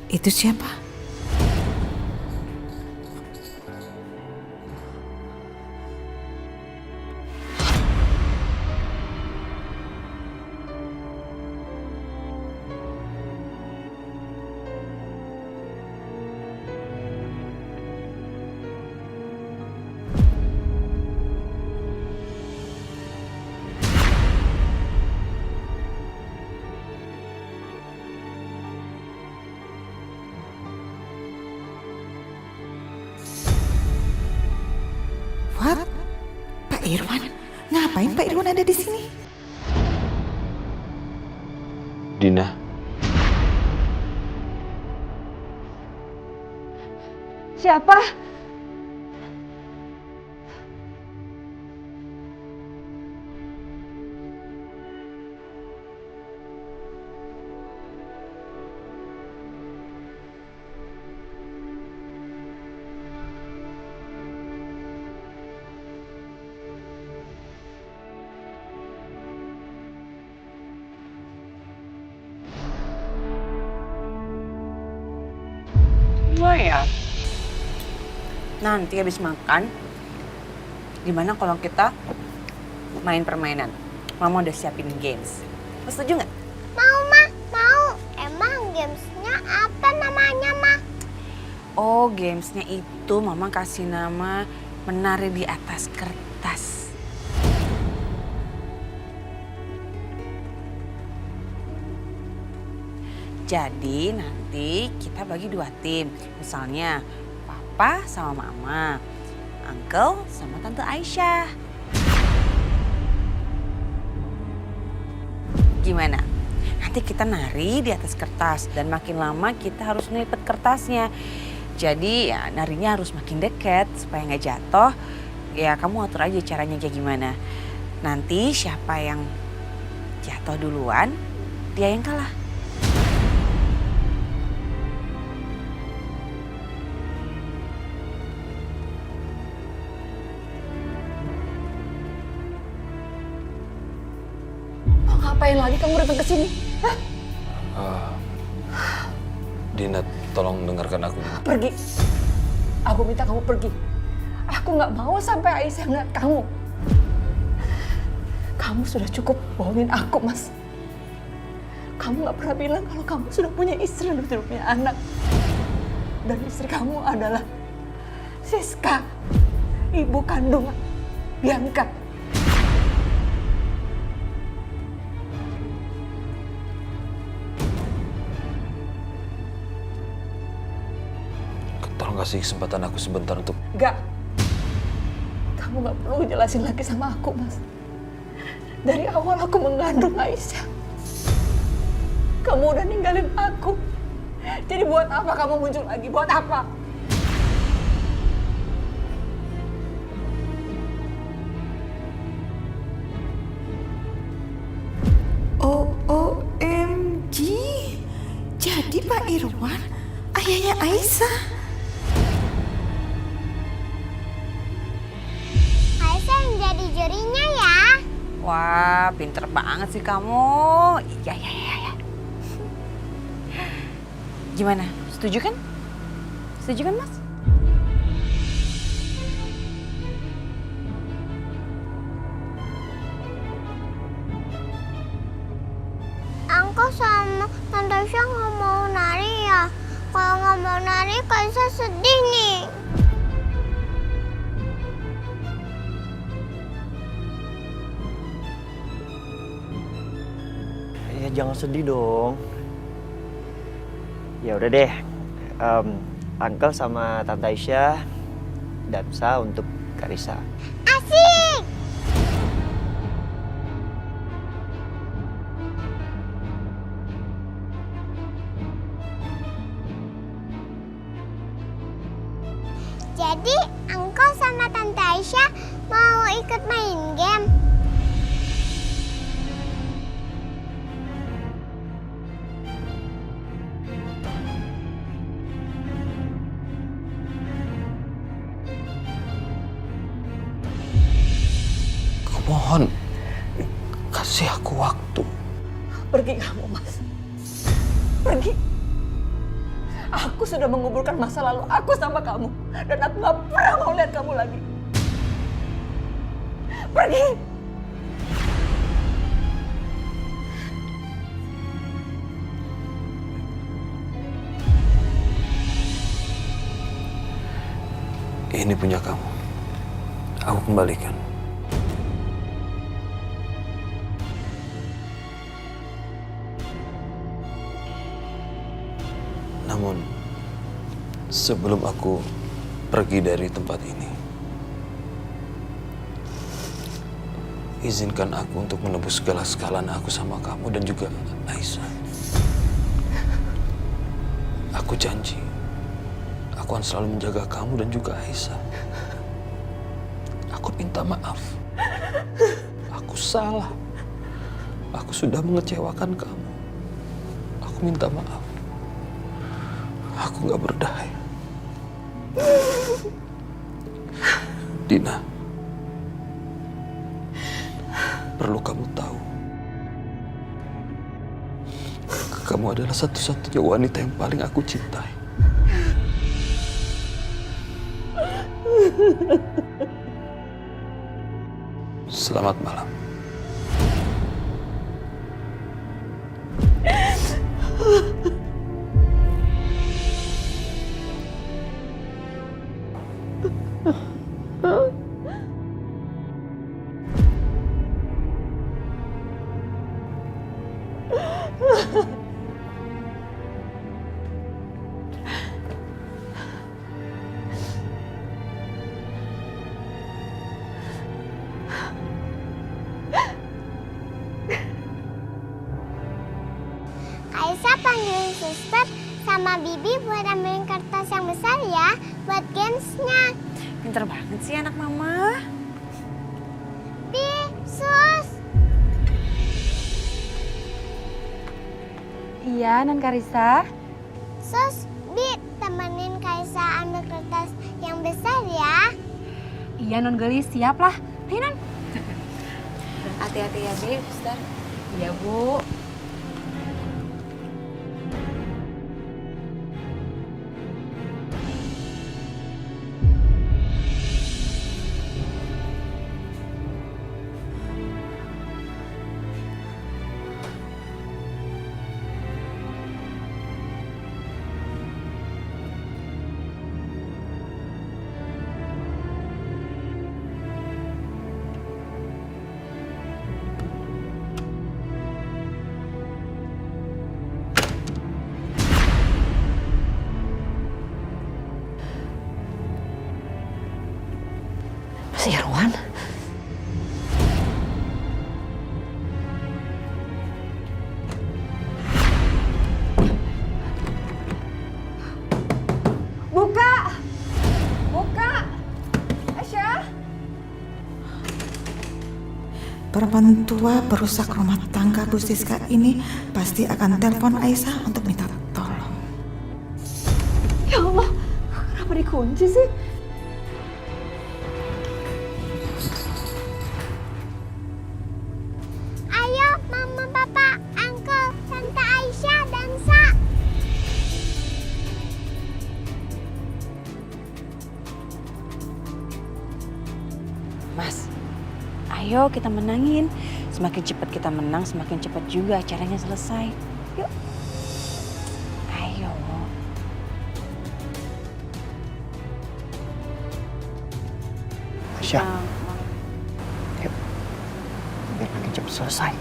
Itu siapa? What? Pak Irwan? Ngapain Pak Irwan ada di sini? Dina, Siapa? Ya, nanti habis makan, gimana kalau kita main permainan? Mama udah siapin games. Lo setuju nggak? Mau, Ma. Mau. Emang gamesnya apa namanya, Ma? Oh, gamesnya itu Mama kasih nama menari di atas kertas. Jadi nanti kita bagi 2 tim. Misalnya Papa sama Mama, Uncle sama Tante Aisyah. Gimana? Nanti kita nari di atas kertas dan makin lama kita harus ngelipet kertasnya. Jadi ya narinya harus makin dekat supaya nggak jatuh. Ya kamu atur aja caranya kayak gimana. Nanti siapa yang jatuh duluan, dia yang kalah. Ngapain lagi kamu datang ke sini? Dina, tolong dengarkan aku. Pergi. Aku minta kamu pergi. Aku nggak mau sampai Aisyah ngeliat kamu. Kamu sudah cukup bohongin aku, Mas. Kamu nggak pernah bilang kalau kamu sudah punya istri dan sudah punya anak. Dan istri kamu adalah Siska, ibu kandung Bianca. Tolong kasih kesempatan aku sebentar untuk... Enggak. Kamu nggak perlu jelasin lagi sama aku, Mas. Dari awal aku mengandung Aisyah. Kamu udah ninggalin aku. Jadi buat apa kamu muncul lagi? Buat apa? OMG. Jadi Pak Irwan ayahnya Aisyah. Aisyah yang jadi jurinya ya. Wah, pinter banget sih kamu. Iya. Gimana? Setuju kan? Setuju kan, Mas? Angko sama Tante Aisyah nggak mau nari ya. Kalau nggak mau nari, Aisyah sedih nih. Ya jangan sedih dong. Ya udah deh, Uncle sama Tante Aisyah dansa untuk Karissa. Asik! Jadi, Angko sama Tante Aisyah mau ikut main game. Mohon, kasih aku waktu. Pergi kamu, Mas. Pergi. Aku sudah menguburkan masa lalu aku sama kamu. Dan aku gak pernah mau lihat kamu lagi. Pergi! Ini punya kamu. Aku kembalikan. Namun, sebelum aku pergi dari tempat ini, izinkan aku untuk menebus segala kesalahan aku sama kamu dan juga Aisyah. Aku janji, aku akan selalu menjaga kamu dan juga Aisyah. Aku minta maaf. Aku salah. Aku sudah mengecewakan kamu. Aku minta maaf. Aku gak berdaya. Dina, perlu kamu tahu, kamu adalah satu-satunya wanita yang paling aku cintai. Selamat malam. Aisyah panggilin suster sama Bibi buat ambilin kertas yang besar ya, buat gamesnya. Pinter banget sih anak mama. Bi, sus. Iya, Non Karisa. Sus, Bi, temenin Kaisa ambil kertas yang besar ya. Iya, Non Gelis, siap lah. Ayo, Non. Hati-hati ya, Beb, Suster. Iya, Bu. Mas Irwan? Buka! Buka! Aisyah! Perempuan tua perusak rumah tangga Bu Siska ini pasti akan telepon Aisyah untuk minta tolong. Ya Allah, kenapa dikunci sih? Ayo, Mama, Papa, Uncle, Tante Aisyah, dan Sa. Mas, ayo kita menangin. Semakin cepat kita menang, semakin cepat juga acaranya selesai. Yuk. Ayo. Aisyah, yuk. Biar makin cepat selesai.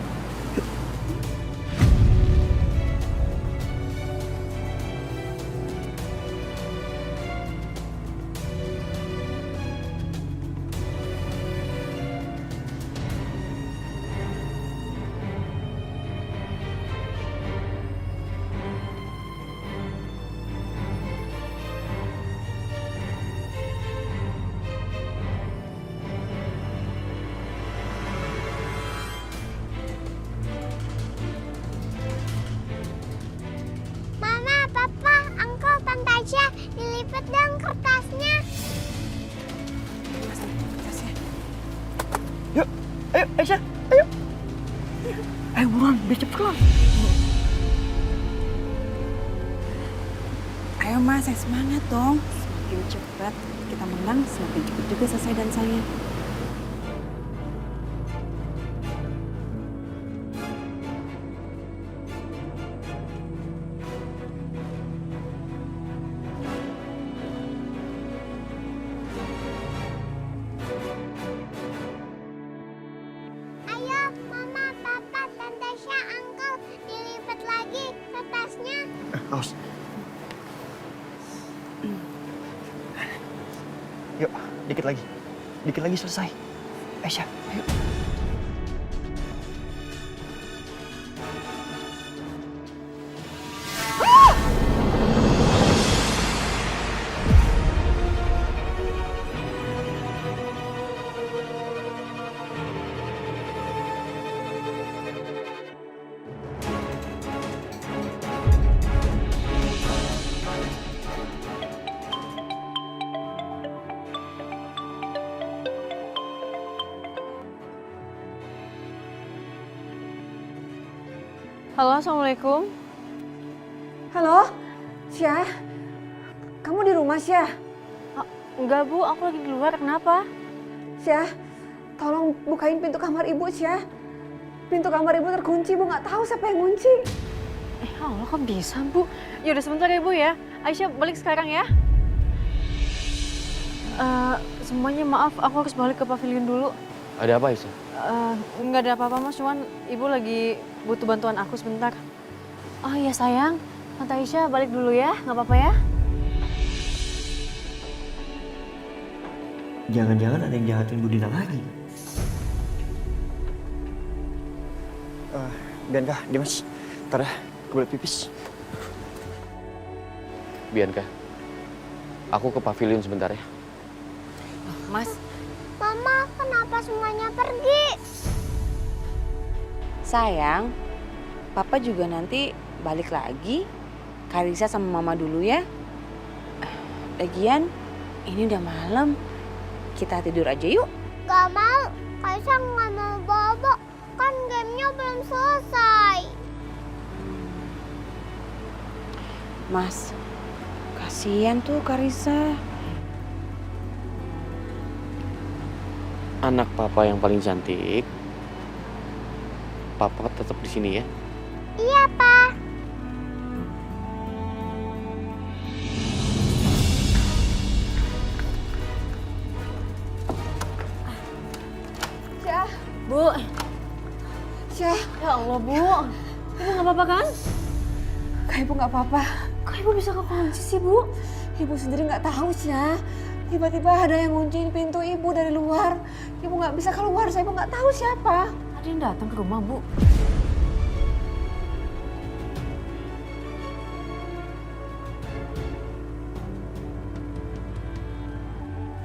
Mama, Papa, Uncle, Tante Aisyah, dilipat dong kertasnya. Yuk, ayo Aisyah, ayo. Ayo buruan, biar cepet keluar. Ayo Mas, yang semangat dong. Semakin cepat kita menang, semakin cepat juga selesai dansanya. Ayo, Mama, Papa, Tante Syah, Uncle, dilipat lagi kertasnya. Awas. Yuk, dikit lagi. Dikit lagi selesai. Aisyah, ayo. Halo, Assalamualaikum. Halo, Syah. Kamu di rumah, Syah? Enggak, Bu. Aku lagi di luar. Kenapa? Syah, tolong bukain pintu kamar Ibu, Syah. Pintu kamar Ibu terkunci, Bu. Nggak tahu siapa yang kunci. Allah, kok bisa, Bu? Ya udah sebentar ya, Bu ya. Aisyah balik sekarang ya. Semuanya maaf, aku harus balik ke pavilion dulu. Ada apa, Aisyah? Nggak ada apa-apa, Mas. Cuman Ibu lagi butuh bantuan aku sebentar. Oh iya, sayang. Tante Aisyah balik dulu ya. Nggak apa-apa ya? Jangan-jangan ada yang jahatin Bu Dina lagi. Bianca, Dimas. Ntar ya, kebelet pipis. Bianca, aku ke pavilion sebentar ya. Mas, Mama, kenapa semuanya pergi? sayang, Papa juga nanti balik lagi. Karisa sama Mama dulu ya. Lagian, ini udah malam. Kita tidur aja yuk. Gak mau, Kaisa nggak mau bobo. Kan gamenya belum selesai. Mas, kasihan tuh Karisa. Anak papa yang paling cantik. Papa tetap di sini ya. Iya, Pak. Syah, Bu, Syah. ya Allah, Bu. Ibu nggak apa-apa kan? Kak Ibu nggak apa-apa. Kok Ibu bisa kekunci sih, Bu? Ibu sendiri nggak tahu, Syah. Tiba-tiba ada yang ngunciin pintu Ibu dari luar. Ibu nggak bisa keluar, Ibu nggak tahu siapa. Ada yang datang ke rumah, Bu.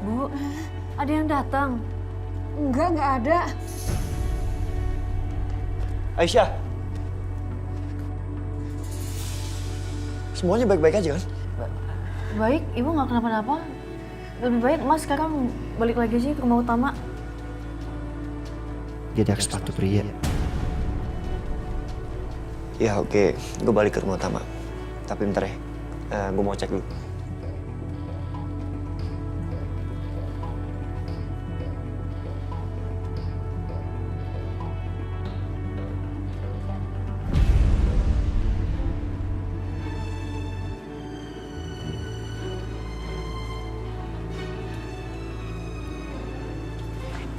Bu, ada yang datang. Nggak ada. Aisyah. Semuanya baik-baik aja kan? Baik, Ibu nggak kenapa-napa. Lebih baik Mas sekarang balik lagi sih ke rumah utama. Jadi aku sepatu pria. Ya oke, gue balik ke rumah utama. Tapi bentar ya, gue mau cek dulu.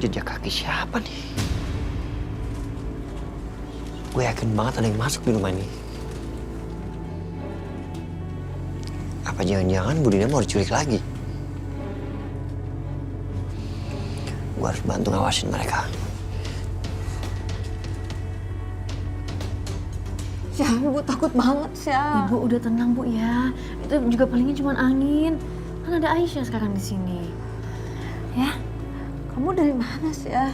Jejak kaki siapa nih? Gue yakin banget ada yang masuk di rumah ini. Apa jangan-jangan Bu Dina mau diculik lagi? Gue harus bantu ngawasin mereka. Syah, Ibu takut banget, Syah. Ibu udah tenang, Bu ya. Itu juga palingnya cuma angin. Kan ada Aisyah sekarang di sini. Ya. Kamu dari mana, Syah?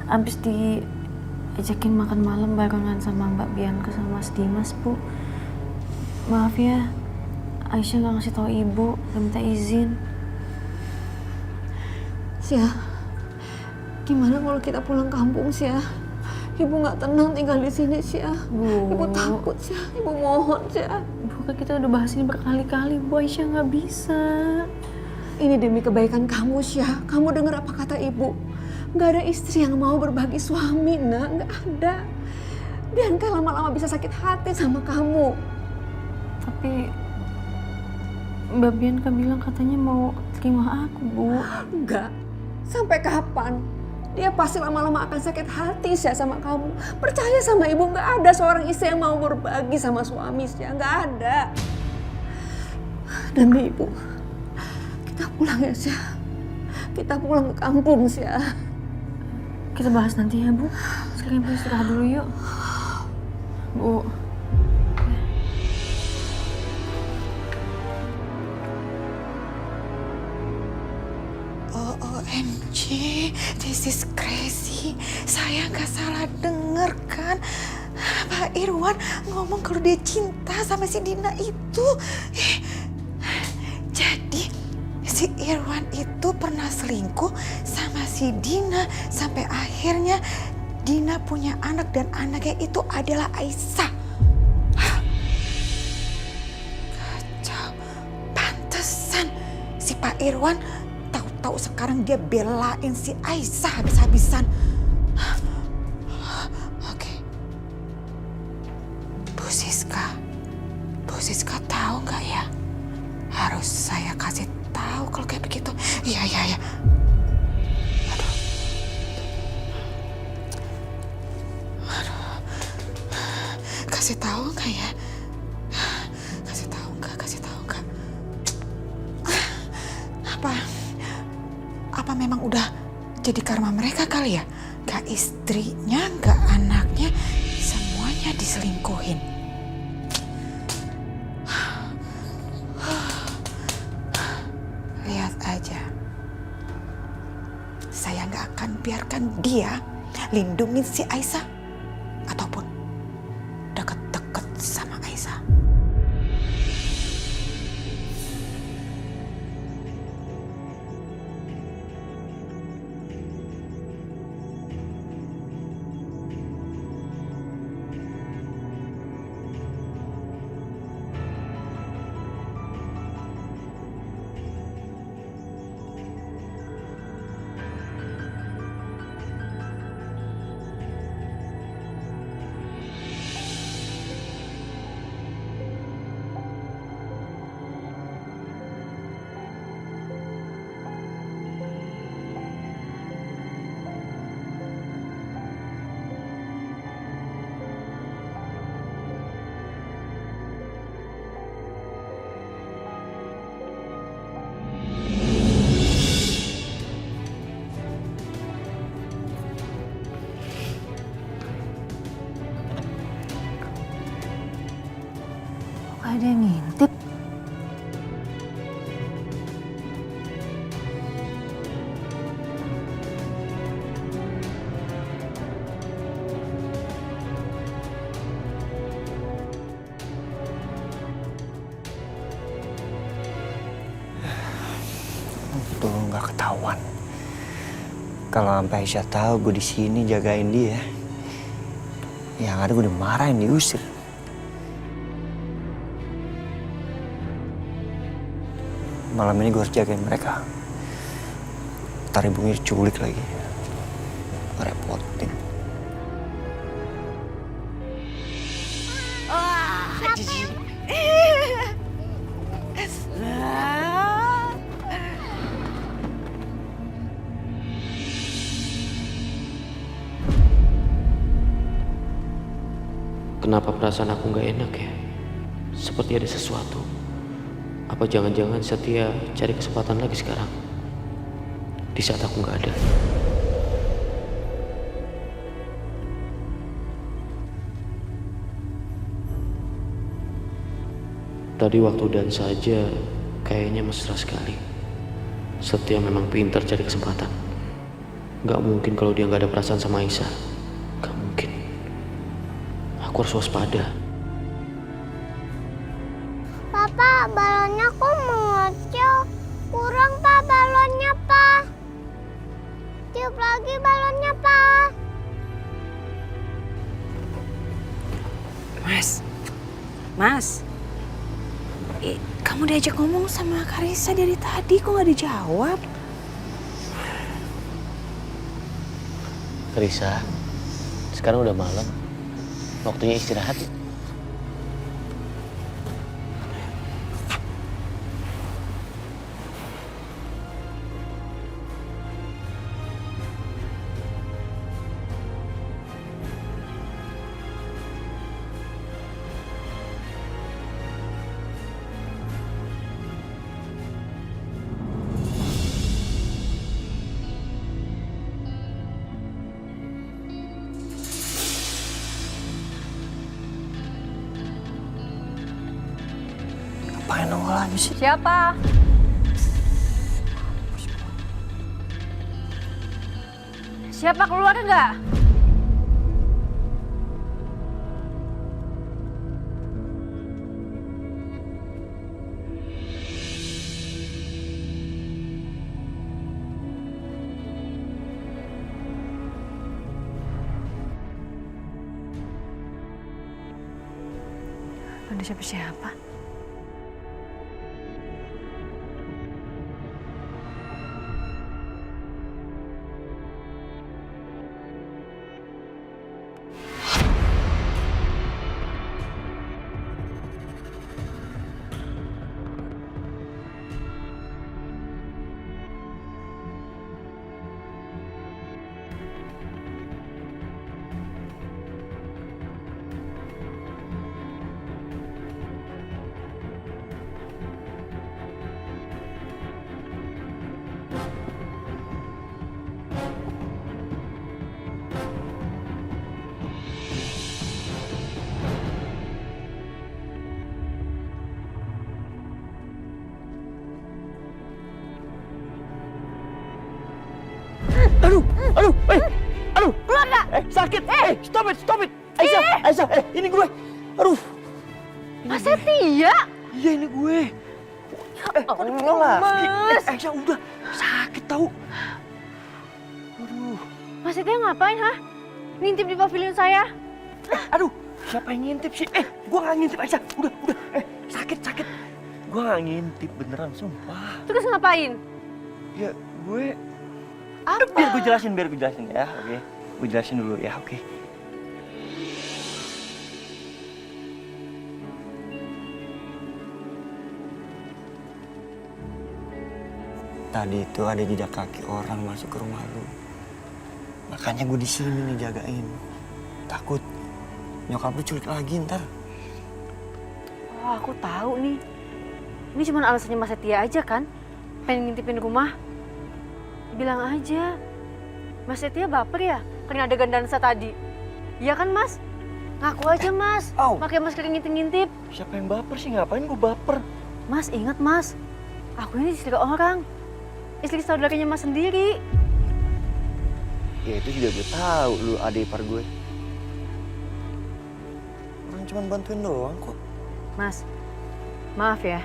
Abis diajakin makan malam barengan sama Mbak Bianca sama Mas Dimas, Bu. Maaf ya, Aisyah nggak ngasih tahu Ibu, nggak minta izin. Syah, gimana kalau kita pulang kampung, Syah? Ibu nggak tenang tinggal di sini, Syah. Bu. Ibu takut, Syah. Ibu mohon, Syah. Bukan kita udah bahas ini berkali-kali, Bu. Aisyah nggak bisa. Ini demi kebaikan kamu, Syah. Kamu dengar apa kata ibu? Nggak ada istri yang mau berbagi suami, nak. Nggak ada. Bianca lama-lama bisa sakit hati sama kamu. Tapi Mbak Bianca bilang katanya mau terima aku, Bu. Enggak. Sampai kapan? Dia pasti lama-lama akan sakit hati, Syah, sama kamu. Percaya sama ibu, nggak ada seorang istri yang mau berbagi sama suami, Syah. Nggak ada. Demi ibu, kita pulang ya, Syah. Kita pulang ke kampung, Syah. Kita bahas nanti ya, Bu. Sekarang kita istirahat dulu yuk. Bu. OMG, this is crazy. Saya nggak salah denger kan? Pak Irwan ngomong kalau dia cinta sama si Dina itu. Jadi si Irwan itu pernah selingkuh sama si Dina sampai akhirnya Dina punya anak dan anaknya itu adalah Aisyah. Kacau. Pantesan si Pak Irwan tahu sekarang dia belain si Aisyah habis-habisan. Oke. Bu Siska tahu nggak ya? Harus saya kasih tahu kalau kayak begitu. Iya. Aduh. Kasih tahu nggak ya? Kasih tahu nggak? Apa memang udah jadi karma mereka kali ya? Gak istrinya, gak anaknya, semuanya diselingkuhin. Lihat aja. Saya gak akan biarkan dia lindungin si Aisyah ataupun deket-deket sama Aisyah. Ada yang ngintip. Untung nggak ketahuan. Kalau sampai Aisyah tahu gue di sini jagain dia, yang ada gue dimarahin, diusir. Malam ini gue harus jagain mereka. Ntar ibunya diculik lagi. Repotin. Kenapa perasaan aku nggak enak ya? Seperti ada sesuatu. Apa jangan-jangan Setia cari kesempatan lagi sekarang? Di saat aku nggak ada. Tadi waktu dan saja kayaknya mesra sekali. Setia memang pintar cari kesempatan. Nggak mungkin kalau dia nggak ada perasaan sama Aisyah. Nggak mungkin. Aku harus waspada. Papa, balonnya kok mengecil? Kurang, Pak, balonnya, Pak. Tiup lagi balonnya, Pak. Mas, kamu diajak ngomong sama Karissa dari tadi, kok nggak dijawab? Karissa, sekarang udah malam. Waktunya istirahat. Ngapain nongol lagi sih? Siapa? Siapa keluar enggak? Ada siapa-siapa? Aduh, keluar gak? Sakit, stop it, Aisyah, ini gue, aduh. Mas Setia? Iya ini gue. Allah, Mas. Aisyah udah, sakit tau. Aduh. Mas Setia ngapain, ha? Ngintip di pavilion saya? Aduh, siapa yang ngintip sih? Gue gak ngintip Aisyah, udah. Sakit. Gue gak ngintip beneran, sumpah. Terus ngapain? Ya, gue... Apa? Biar gue jelasin ya, oke? Gue jelasin dulu ya, oke? Tadi itu ada jejak kaki orang masuk ke rumah lu. Makanya gue di sini nih jagain. Takut nyokap lu culik lagi ntar. Oh, aku tahu nih. Ini cuma alasannya Mas Setia aja kan? Pengen ngintipin rumah. Bilang aja. Mas Setia baper ya? Karena ada dansa tadi. Iya kan, Mas? Ngaku aja, Mas. Pakai masker ngintip-ngintip. Siapa yang baper sih? Ngapain gue baper? Mas, ingat, Mas. Aku ini istri orang. Istri saudaranya Mas sendiri. Ya itu juga gue tahu lu adik ipar gue. Orang cuma bantuin doang kok. Mas, maaf ya.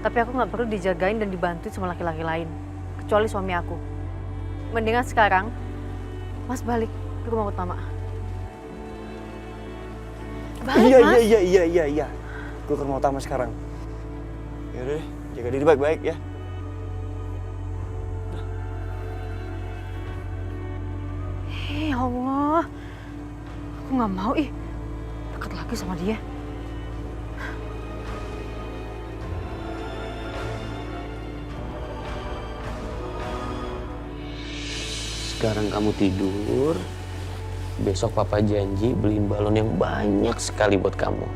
Tapi aku nggak perlu dijagain dan dibantuin sama laki-laki lain. Kecuali suami aku. Mendingan sekarang, Mas balik ke rumah utama. Balik, Mas. Iya. Gue ke rumah utama sekarang. Yaudah, jaga diri baik-baik ya. Ya Allah, aku nggak mau dekat lagi sama dia. Sekarang kamu tidur. Besok papa janji beliin balon yang banyak sekali buat kamu.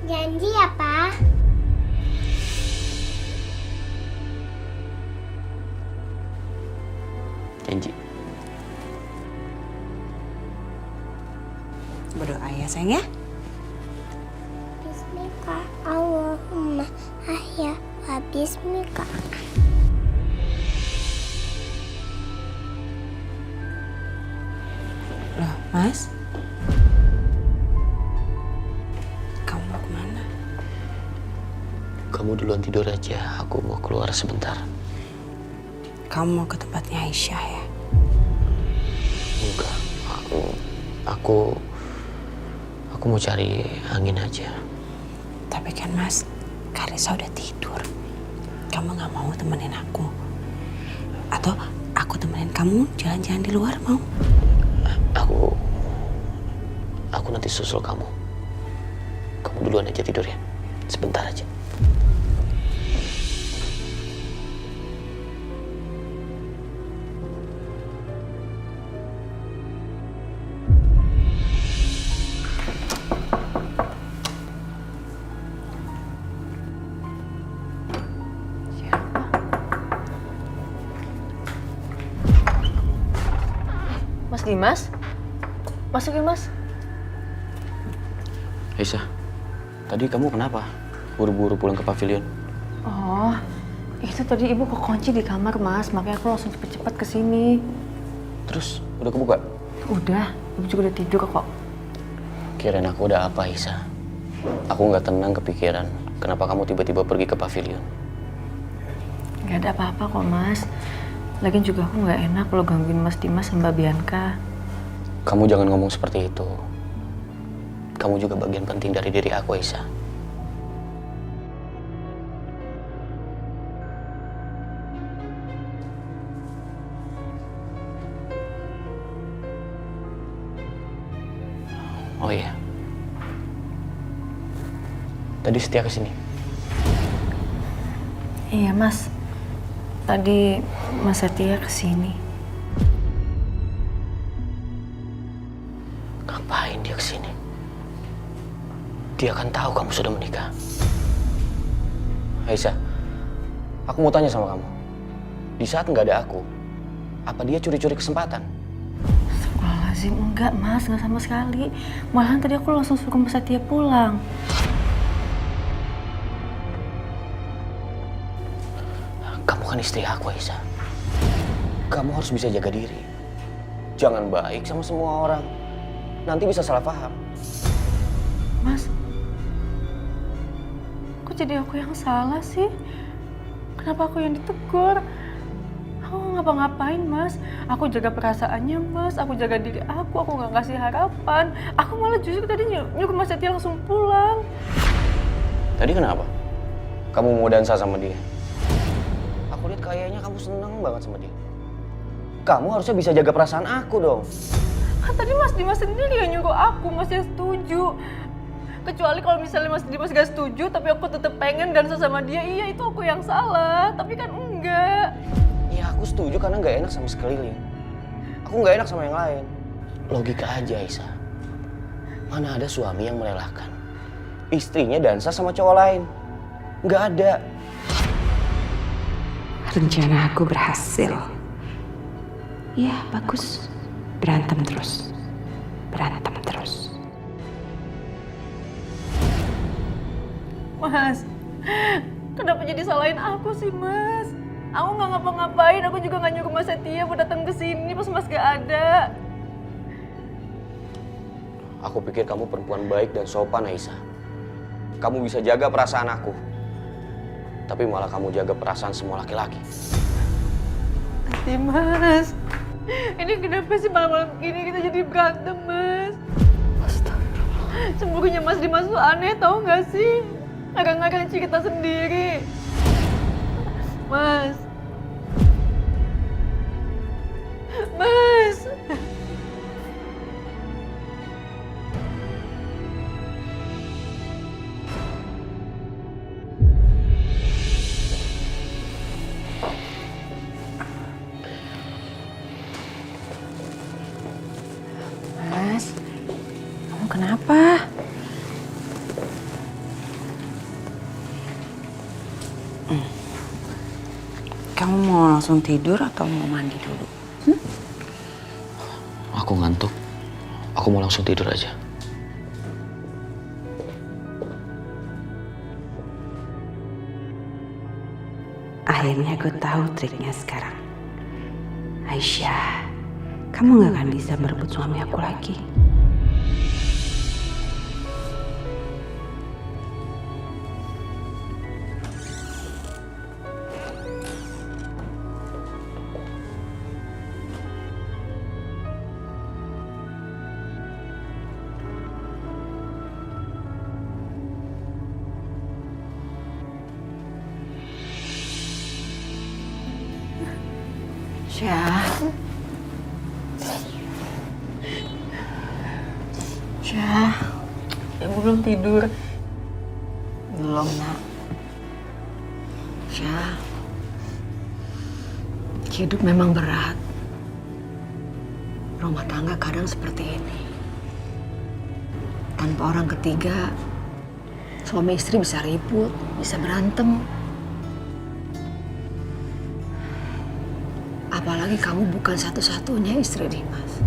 Janji ya, Pak. Janji. Berdoa ya sayang ya. Bismika Allahumma ahya wa bismika. Loh, Mas? Kamu mau kemana? Kamu duluan tidur aja, aku mau keluar sebentar. Kamu mau ke tempatnya Aisyah ya? Enggak, aku mau cari angin aja. Tapi kan Mas, Karisa udah tidur. Kamu gak mau temenin aku? Atau aku temenin kamu jalan-jalan di luar, mau? Aku nanti susul kamu. Kamu duluan aja tidur ya. Sebentar aja. Mas Dimas? Masuk ya, Mas. Aisyah, tadi kamu kenapa? Buru-buru pulang ke pavilion. Oh, itu tadi ibu kekunci di kamar, Mas. Makanya aku langsung cepet-cepet ke sini. Terus, udah kebuka? Udah, ibu juga udah tidur kok. Kirain aku udah apa, Aisyah? Aku nggak tenang kepikiran. Kenapa kamu tiba-tiba pergi ke pavilion? Gak ada apa-apa kok, Mas. Lagian juga aku nggak enak kalau gangguin Mas Dimas sama Mbak Bianca. Kamu jangan ngomong seperti itu. Kamu juga bagian penting dari diri aku, Aisyah. Oh iya. Tadi Setia kesini. Iya, Mas. Tadi Mas Setia kesini. Ngapain dia kesini? Dia akan tahu kamu sudah menikah. Aisyah, aku mau tanya sama kamu. Di saat nggak ada aku, apa dia curi-curi kesempatan? Astagfirullahaladzim, enggak Mas, enggak sama sekali. Malahan tadi aku langsung suruh Mas Setia pulang. Kamu kan istri aku, Aisyah. Kamu harus bisa jaga diri. Jangan baik sama semua orang. Nanti bisa salah paham. Mas, kok jadi aku yang salah sih? Kenapa aku yang ditegur? Aku nggak ngapa-ngapain, Mas. Aku jaga perasaannya, Mas. Aku jaga diri aku nggak kasih harapan. Aku malah justru tadi nyuruh Mas Setia langsung pulang. Tadi kenapa? Kamu mau dansa sama dia? Aku lihat kayaknya kamu seneng banget sama dia. Kamu harusnya bisa jaga perasaan aku dong. Kan tadi Mas Dimas sendiri yang nyuruh aku, Mas yang setuju. Kecuali kalau misalnya Mas Dimas gak setuju, tapi aku tetap pengen dansa sama dia, iya itu aku yang salah. Tapi kan enggak. Ya aku setuju karena nggak enak sama sekeliling. Aku nggak enak sama yang lain. Logika aja, Aisyah. Mana ada suami yang merelakan istrinya dansa sama cowok lain? Nggak ada. Rencana aku berhasil. Ya, bagus. Berantem terus. Berantem terus. Mas, kenapa jadi salahin aku sih, Mas? Aku nggak ngapa-ngapain, aku juga nggak nyuruh Mas Setia buat datang ke sini pas Mas gak ada. Aku pikir kamu perempuan baik dan sopan, Aisyah. Kamu bisa jaga perasaan aku. Tapi malah kamu jaga perasaan semua laki-laki. Mas, ini kenapa sih malam-malam gini kita jadi berantem, Mas? Astagfirullah. Cemburunya Mas Dimas tuh aneh, tau gak sih? Ngarang-ngarang cerita sendiri. Mas. Mas. Mas, kamu kenapa? Kamu mau langsung tidur atau mau mandi dulu? Aku ngantuk. Aku mau langsung tidur aja. Akhirnya gue tahu triknya sekarang. Aisyah, kamu gak akan bisa merebut suami aku lagi. Syah. Syah, ibu belum tidur. Belum, Nak. Syah, hidup memang berat. Rumah tangga kadang seperti ini. Tanpa orang ketiga, suami istri bisa ribut, bisa berantem. Apalagi kamu bukan satu-satunya istri Dimas.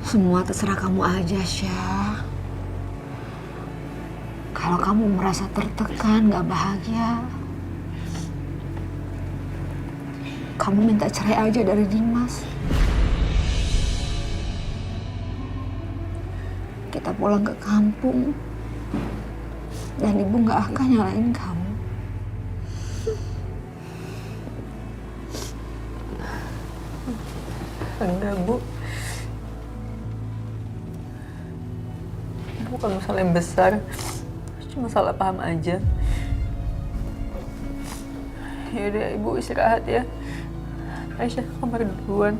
Semua terserah kamu aja, Syah. Kalau kamu merasa tertekan, gak bahagia, kamu minta cerai aja dari Dimas. Kita pulang ke kampung, dan ibu gak akan nyalain kamu. Enggak, Bu. Bukan masalah yang besar, cuma salah paham aja. Yaudah, Ibu istirahat ya. Aisyah, kamar duluan.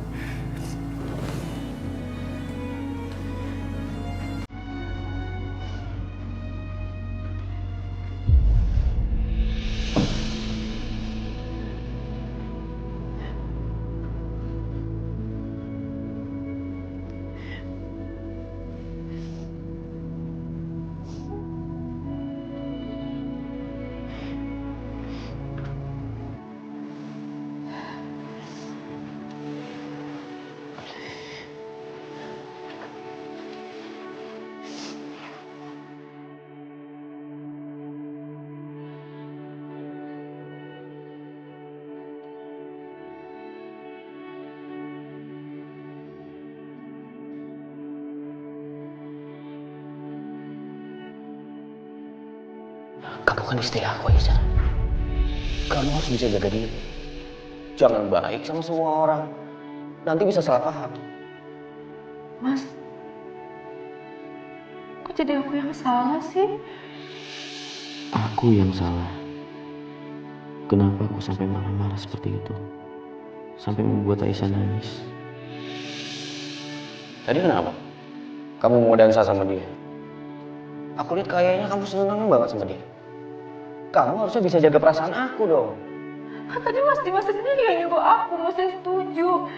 Kamu kan istri aku, Aisyah. Kamu harus bisa jaga diri. Jangan baik sama semua orang. Nanti bisa salah paham. Mas, kok jadi aku yang salah sih? Aku yang salah. Kenapa aku sampai marah-marah seperti itu? Sampai membuat Aisyah nangis. Tadi kenapa? Kamu mau dansa sama dia? Aku lihat kayaknya kamu senang banget sama dia. Kamu harusnya bisa jaga perasaan aku dong. Tadi Mas Dimas sendiri yang nyuruh aku, Mas yang setuju.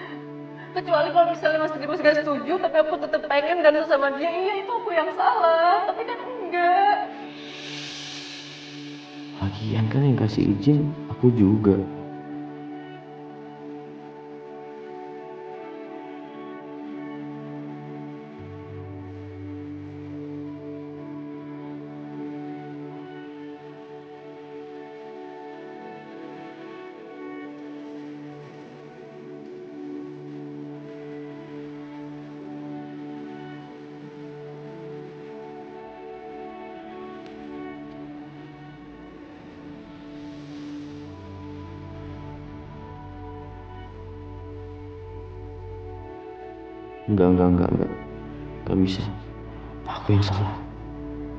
Kecuali kalau misalnya Mas Dimas gak setuju, tapi aku tetap pengen dansa sama dia, iya itu aku yang salah. Tapi kan enggak. Lagian kan yang kasih izin aku juga. Enggak. Gak bisa. Aku yang salah.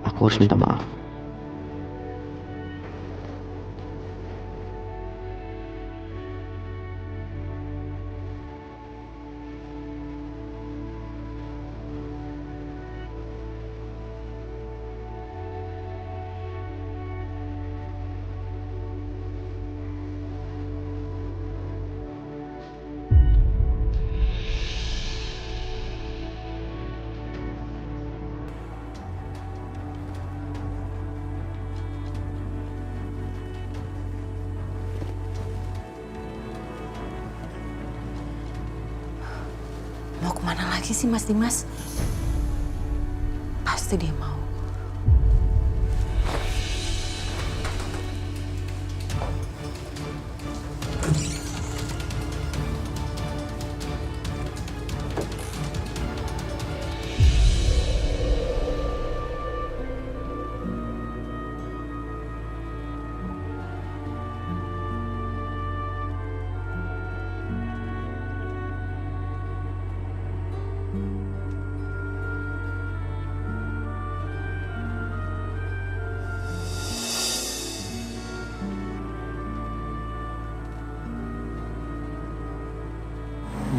Aku harus minta maaf. Mau kemana lagi sih Mas Dimas? Pasti dia mau.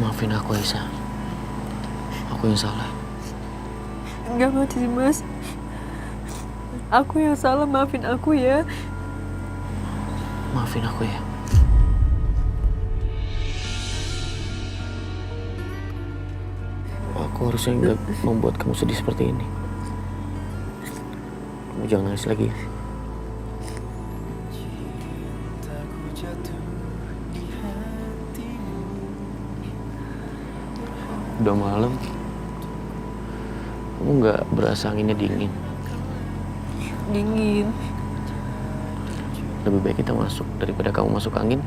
Maafin aku, Aisyah. Aku yang salah. Enggak mati Mas. Aku yang salah, maafin aku ya. Maafin aku ya. Aku harusnya nggak membuat kamu sedih seperti ini. Kamu jangan nangis lagi. Udah malam. Kamu nggak berasa anginnya dingin? Dingin. Lebih baik kita masuk daripada kamu masuk angin.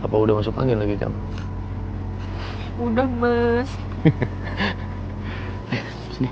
Apa udah masuk angin lagi kamu? Udah Mas. Sini.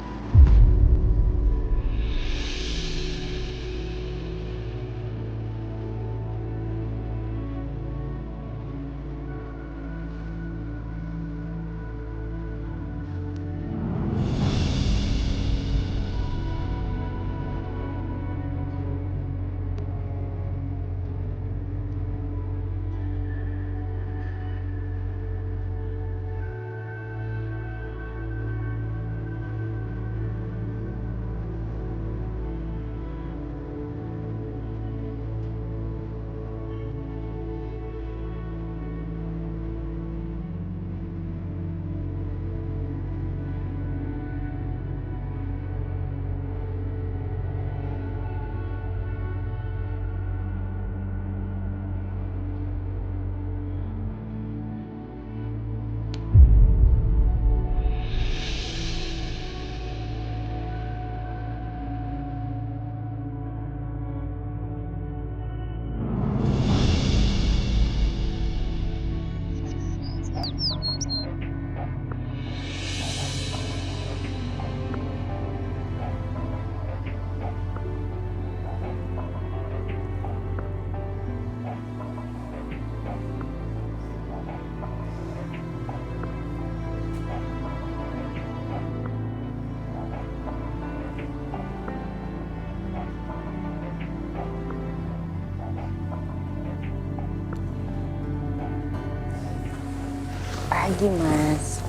Pagi, Mas.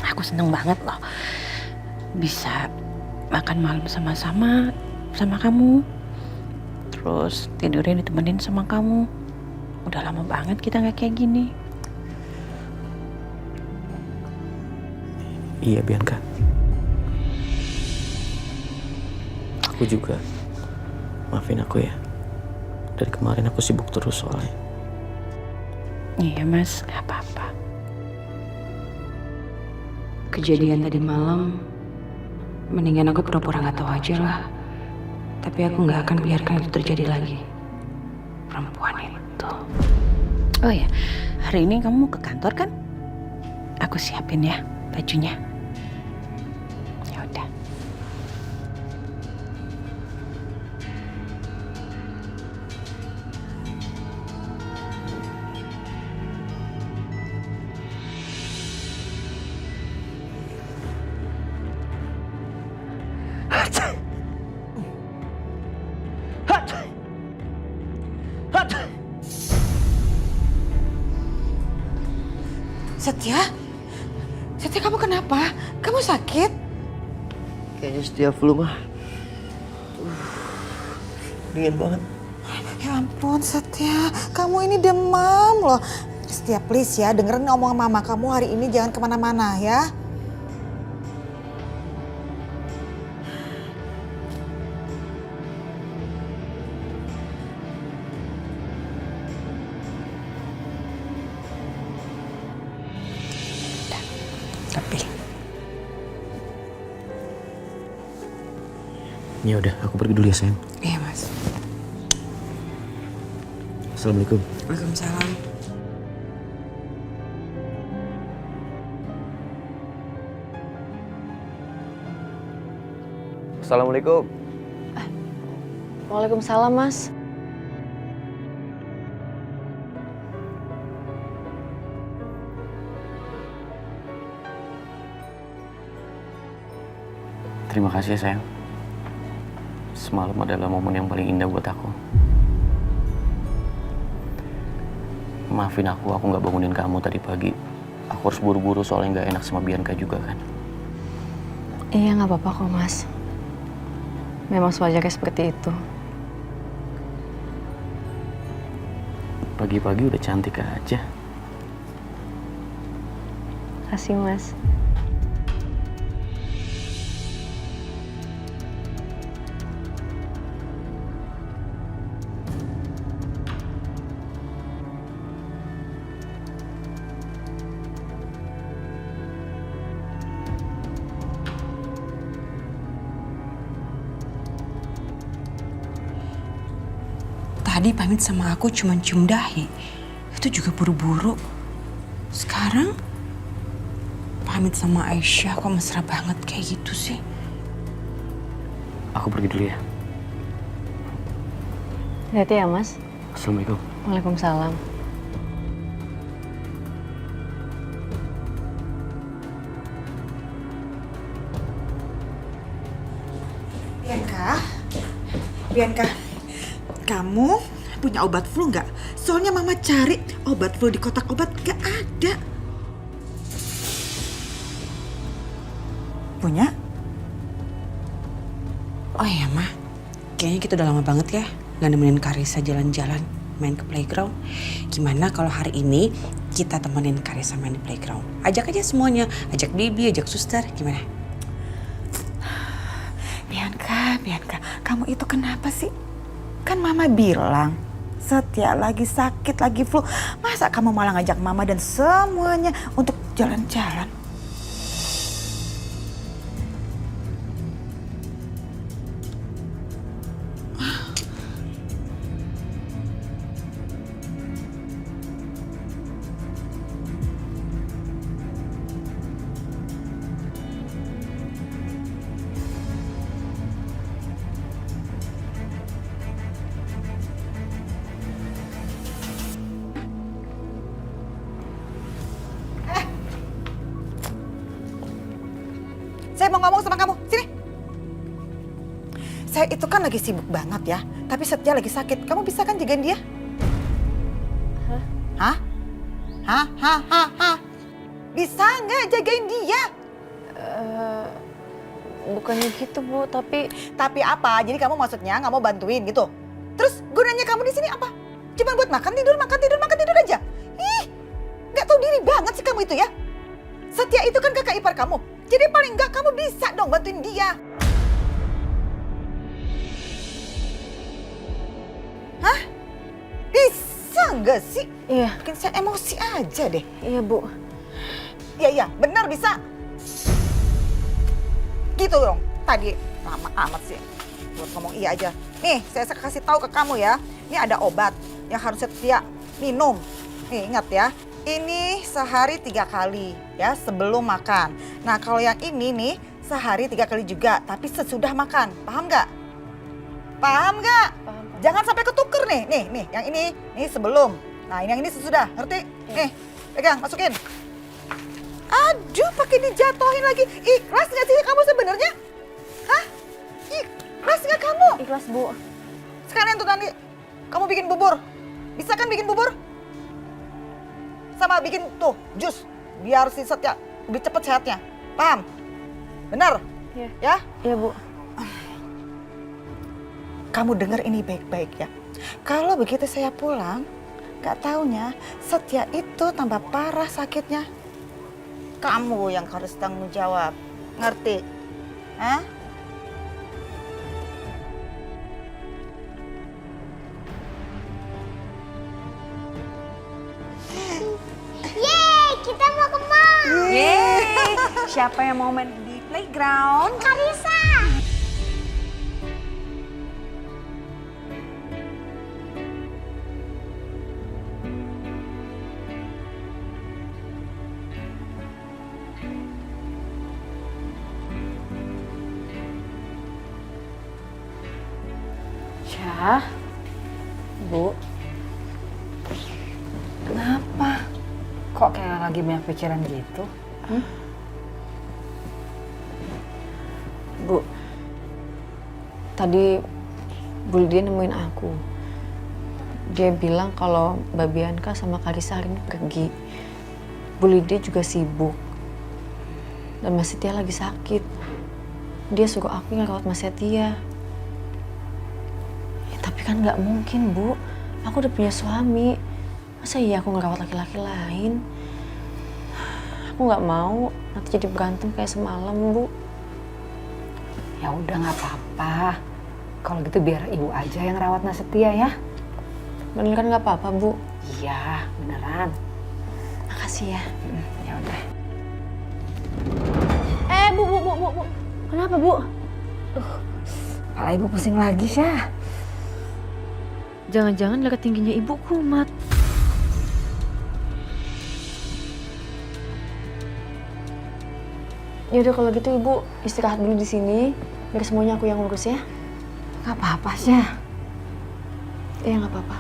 Aku seneng banget loh bisa makan malam sama-sama sama kamu. Terus tidurnya ditemenin sama kamu. Udah lama banget kita nggak kayak gini. Iya, Bianca. Aku juga. Maafin aku ya. Dari kemarin aku sibuk terus soalnya. Iya, Mas, nggak apa-apa. Kejadian tadi malam, mendingan aku pura-pura nggak tahu aja lah. Tapi aku nggak akan biarkan itu terjadi lagi. Perempuan itu. Oh ya, hari ini kamu ke kantor kan? Aku siapin ya bajunya. Ya udah. Setia? Setia, kamu kenapa? Kamu sakit? Kayaknya setiap flu mah. Dingin banget. Ya ampun, Setia. Kamu ini demam loh. Setia, please ya, dengerin omongan mama kamu hari ini, jangan kemana-mana ya. Tapi Ya udah, aku pergi dulu ya, sayang. iya, Mas. Assalamualaikum. Waalaikumsalam. Assalamualaikum. Waalaikumsalam, Mas. Terima kasih ya, sayang. Semalam adalah momen yang paling indah buat aku. Maafin aku nggak bangunin kamu tadi pagi. Aku harus buru-buru soalnya nggak enak sama Bianca juga kan. Iya, nggak apa-apa kok, Mas. Memang sewajarnya seperti itu. Pagi-pagi udah cantik aja. Kasih, Mas. Tadi pamit sama aku cuma cium dahi. Itu juga buru-buru. Sekarang pamit sama Aisyah kok mesra banget kayak gitu sih. Aku pergi dulu ya. Hati-hati ya, Mas. Assalamualaikum. Waalaikumsalam. Bianca, kamu punya obat flu nggak? Soalnya mama cari obat flu di kotak obat nggak ada. Punya? Oh iya, Ma. Kayaknya kita udah lama banget ya nggak nemenin Karissa jalan-jalan main ke playground. Gimana kalau hari ini kita temenin Karissa main di playground? Ajak aja semuanya. Ajak Bibi, ajak suster. Gimana? Bianca, kamu itu kenapa sih? Kan mama bilang Setia lagi sakit, lagi flu. Masa kamu malah ngajak mama dan semuanya untuk jalan-jalan? Saya mau ngomong sama kamu, sini. Saya itu kan lagi sibuk banget ya, tapi Setia lagi sakit. Kamu bisa kan jagain dia? Hah? Hah? Bisa nggak jagain dia? Bukannya gitu, Bu, tapi... Tapi apa? Jadi kamu maksudnya nggak mau bantuin gitu? Terus gunanya kamu di sini apa? Cuma buat makan tidur aja? Ih, nggak tahu diri banget sih kamu itu ya. Setia itu kan kakak ipar kamu. Jadi paling nggak kamu bisa dong bantuin dia. Hah? Bisa nggak sih? Iya. Bikin saya emosi aja deh. Iya, Bu. Iya, benar bisa. Gitu dong. Tadi lama amat sih. Buat ngomong iya aja. Nih, saya kasih tahu ke kamu ya. Ini ada obat yang harus Setia minum. Nih, ingat ya. Ini sehari 3 kali ya sebelum makan. Nah kalau yang ini nih sehari 3 kali juga tapi sesudah makan. Paham nggak? Paham nggak? Paham. Jangan sampai ketuker nih. Nih yang ini sebelum. Nah yang ini sesudah. Ngerti? Nih pegang masukin. Aduh pakai dijatuhin lagi. Ikhlas nggak sih kamu sebenarnya? Hah? Ikhlas nggak kamu? Ikhlas, Bu. Sekalian tuh nanti kamu bikin bubur. Bisa kan bikin bubur? Sama bikin tuh jus biar si Setia lebih cepat sehatnya. Paham? Benar? Iya. Ya? Iya, Bu. Kamu dengar ini baik-baik ya. Kalau begitu saya pulang, gak taunya Setia itu tambah parah sakitnya. Kamu yang harus tanggung jawab. Ngerti? Hah? Yeay, kita mau ke mall. Yeay! Siapa yang mau main di playground? Karissa. Syah. Bu. Kenapa? Kok kayak lagi banyak pikiran gitu? Bu, tadi Bu Lydia nemuin aku. Dia bilang kalau Mbak Bianca sama Kalisa hari ini pergi. Bu Lydia juga sibuk. Dan Mas Setia lagi sakit. Dia suruh aku ngerawat Mas Setia. Ya, tapi kan nggak mungkin, Bu. Aku udah punya suami. Masa iya aku ngerawat laki-laki lain? Aku nggak mau nanti jadi berantem kayak semalam, Bu. Ya udah nggak apa-apa. Kalau gitu biar ibu aja yang rawat Mas Setia ya. Beneran nggak apa-apa, Bu? Iya, beneran. Makasih ya. Ya udah. Bu. Kenapa, Bu? Kepala ibu pusing lagi, Syah. Jangan-jangan darah tingginya ibu kumat. Yaudah kalau gitu ibu istirahat dulu di sini. Biar semuanya aku yang ngurus ya. Gak apa-apa, Syah. Iya nggak apa-apa.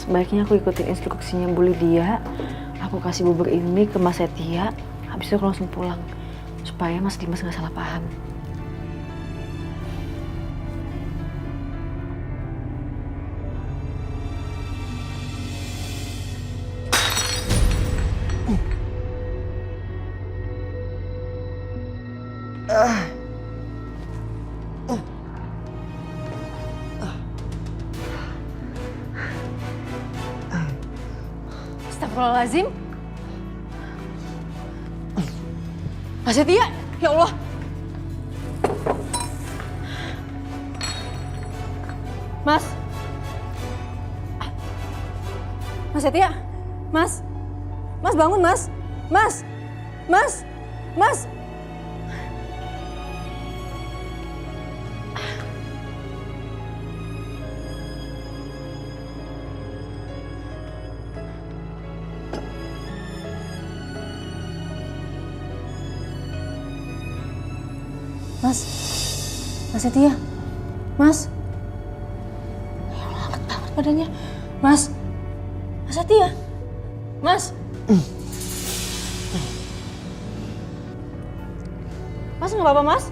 Sebaiknya aku ikutin instruksinya Bu Lydia. Aku kasih bubur ini ke Mas Setia. Habis itu aku langsung pulang. Supaya Mas Dimas nggak salah paham. Astagfirullahaladzim. Mas Setia, ya Allah. Mas. Mas Setia. Mas. Mas bangun, Mas. Mas. Mas. Mas. Mas, Mas Setia, Mas. Ya Allah, angkat banget badannya. Mas, Mas Setia, Mas. Mas nggak apa-apa, Mas?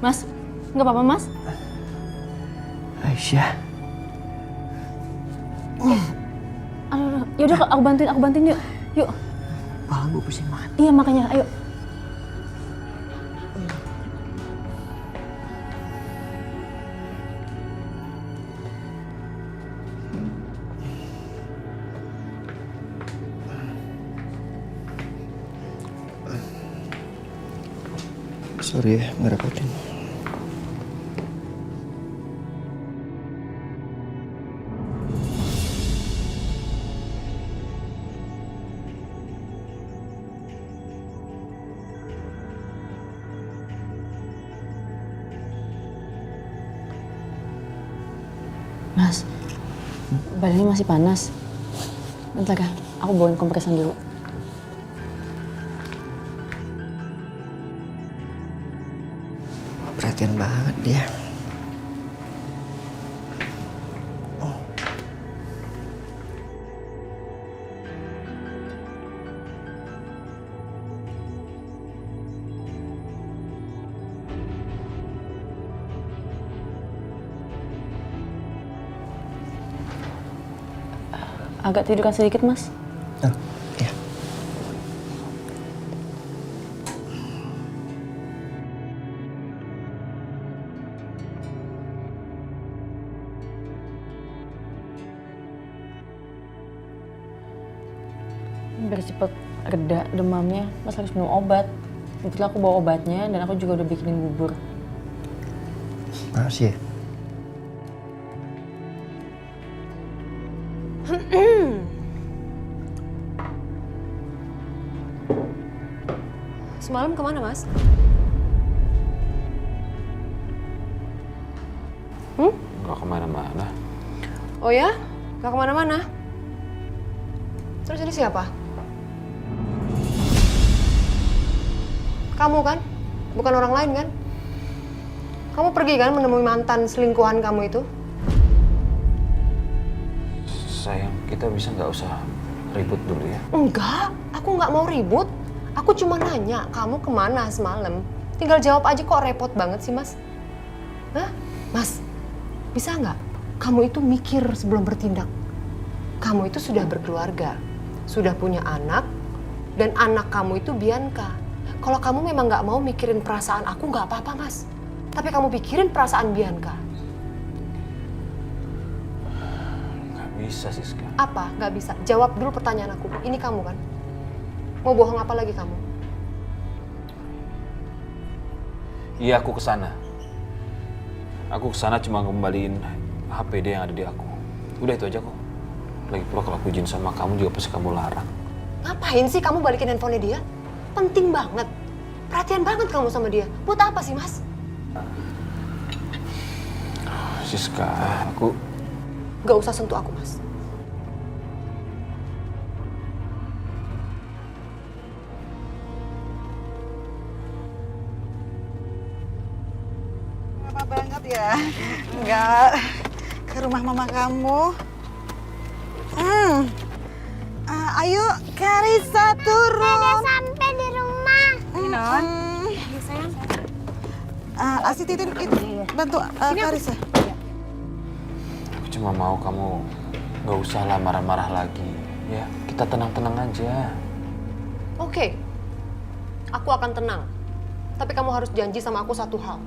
Mas, nggak apa-apa, Mas? Aisyah. Aduh, yaudah aku bantuin yuk. Yuk. Kepala gue pusing banget. Iya makanya, ayo. Sorry ya, ngerepotin. Mas, badannya masih panas. Bentar ya, aku bawain kompresan dulu. Perhatian banget dia. Agak tiduran sedikit, Mas. Oh, iya. Biar cepet reda demamnya, Mas harus minum obat. Kebetulan aku bawa obatnya dan aku juga udah bikinin bubur. Makasih ya. Semalam kemana, Mas? Nggak kemana-mana. Oh ya? Gak kemana-mana? Terus ini siapa? Kamu kan? Bukan orang lain kan? Kamu pergi kan menemui mantan selingkuhan kamu itu? Sayang, kita bisa nggak usah ribut dulu ya? Enggak, aku nggak mau ribut. Aku cuma nanya, kamu kemana semalam? Tinggal jawab aja kok repot banget sih, Mas. Hah? Mas, bisa nggak? Kamu itu mikir sebelum bertindak. Kamu itu sudah berkeluarga, sudah punya anak, dan anak kamu itu Bianca. Kalau kamu memang nggak mau mikirin perasaan aku, nggak apa-apa, Mas. Tapi kamu pikirin perasaan Bianca. Nggak bisa, Siska. Apa? Nggak bisa. Jawab dulu pertanyaan aku. Ini kamu kan? Mau bohong apa lagi kamu? Iya, aku kesana. Aku kesana cuma ngembaliin HP dia yang ada di aku. Udah itu aja kok. Lagi pula kalau aku izin sama kamu juga pasti kamu larang. Ngapain sih kamu balikin handphonenya dia? Penting banget. Perhatian banget kamu sama dia. Buat apa sih, Mas? Siska, aku... Gak usah sentuh aku, Mas. Lama banget ya. Enggak ke rumah mama kamu. Ayo, Karissa turun. Udah sampai di rumah. Non. Asih Titin bantu Karissa. Aku cuma mau kamu nggak usah lah marah-marah lagi. Ya, kita tenang-tenang aja. Oke. Aku akan tenang. Tapi kamu harus janji sama aku satu hal.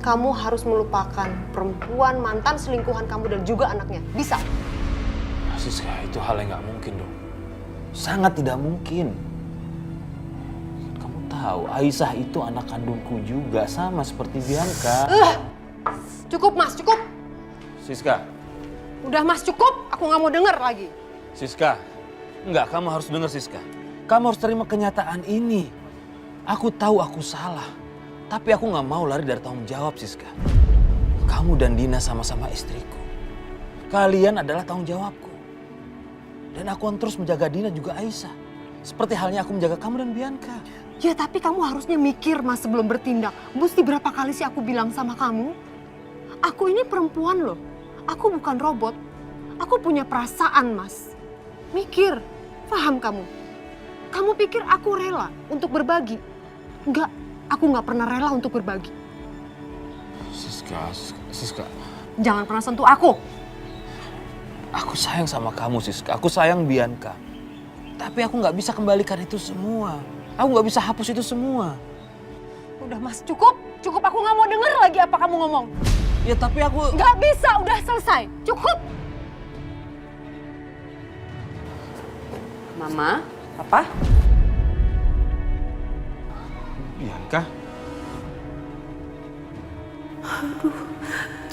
Kamu harus melupakan perempuan mantan selingkuhan kamu dan juga anaknya. Bisa? Siska, itu hal yang nggak mungkin dong. Sangat tidak mungkin. Kamu tahu, Aisyah itu anak kandungku juga, sama seperti Bianca. Cukup, Mas, cukup. Siska, Udah, Mas, cukup. Aku nggak mau denger lagi. Siska, enggak, kamu harus dengar Siska. Kamu harus terima kenyataan ini. Aku tahu aku salah, tapi aku nggak mau lari dari tanggung jawab, Siska. Kamu dan Dina sama-sama istriku. Kalian adalah tanggung jawabku. Dan aku akan terus menjaga Dina juga Aisyah. Seperti halnya aku menjaga kamu dan Bianca. Ya, tapi kamu harusnya mikir, Mas, sebelum bertindak. Mesti berapa kali sih aku bilang sama kamu? Aku ini perempuan loh. Aku bukan robot. Aku punya perasaan, Mas. Mikir, paham kamu? Kamu pikir aku rela untuk berbagi? Enggak, aku nggak pernah rela untuk berbagi. Siska. Jangan pernah sentuh aku. Aku sayang sama kamu, Siska. Aku sayang Bianca. Tapi aku nggak bisa kembalikan itu semua. Aku nggak bisa hapus itu semua. Udah, Mas, cukup. Cukup, aku nggak mau denger lagi apa kamu ngomong. Ya tapi aku... Nggak bisa, udah selesai. Cukup. Mama, Papa, Bianca?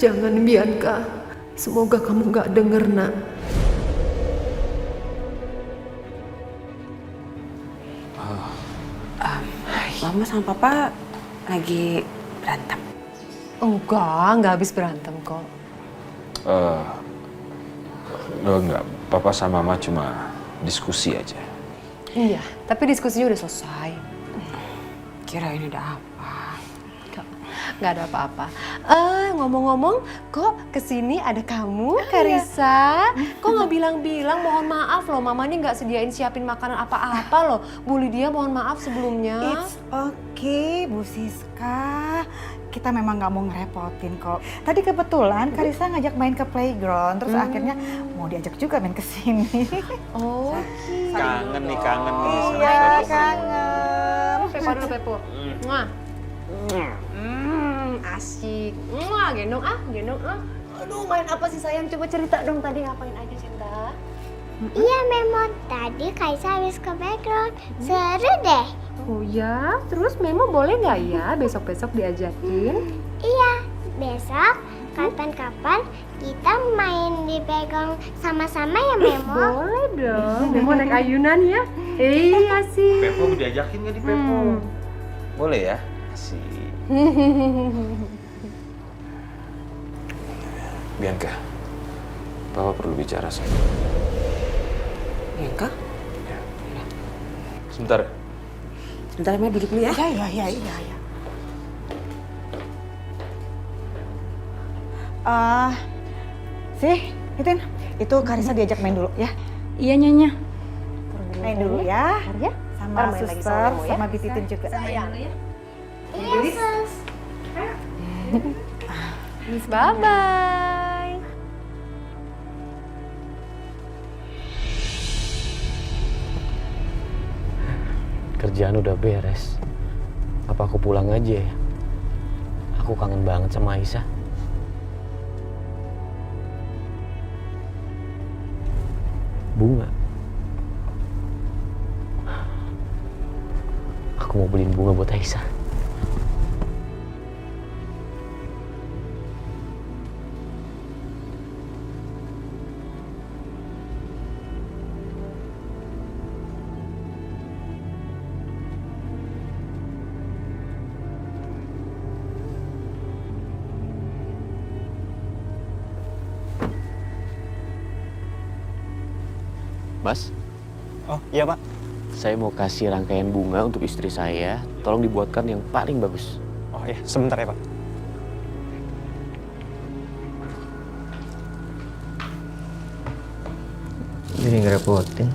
Jangan, Bianca. Semoga kamu nggak denger, nak. Mama sama Papa lagi berantem. Enggak habis berantem kok. Enggak. Papa sama Mama cuma diskusi aja. Iya, tapi diskusinya udah selesai. Kirain ada apa? Nggak ada apa-apa. Ngomong-ngomong, kok kesini ada kamu, Karissa? Kok nggak bilang-bilang? Mohon maaf loh, Mama ini nggak sediain siapin makanan apa-apa loh. Bu Lydia mohon maaf sebelumnya. It's okay, Bu Siska. Kita memang nggak mau ngerepotin kok. Tadi kebetulan Karissa ngajak main ke playground, terus akhirnya mau diajak juga main ke sini. Oh, Kangen nih, kangen nih. Iya, kangen. Pepo dulu, Pepo. Mwah. Asik. Mwah, gendong gendong. Aduh, main apa sih sayang? Coba cerita dong tadi ngapain aja, Cinta? Iya, Memo. Tadi Kaisa habis ke background. Seru deh. Oh ya, terus Memo boleh nggak ya besok-besok diajakin? Iya, besok kapan-kapan kita main di background sama-sama ya, Memo. Boleh dong, Memo naik ayunan ya? Iya sih. Pepo diajakin nggak di Pepo? Boleh ya? Asik. Bianca, Papa perlu bicara sama kamu. Bianca? Ya. Sebentar. Bentar, Maya duduk dulu ya. Iya. Itu Karissa diajak main dulu ya. Iya, Nyonya. Main dulu ya. Ya? Sama Ntar main lagi suster, sama Memo ya. sama Bititin juga. Iya, sus. Bye-bye. Kerjaan udah beres. Apa aku pulang aja ya? Aku kangen banget sama Aisyah. Bunga. Aku mau beliin bunga buat Aisyah. Mas, Oh iya Pak. saya mau kasih rangkaian bunga untuk istri saya. Tolong dibuatkan yang paling bagus. Oh iya, sebentar ya Pak. Jadi ngerepotin.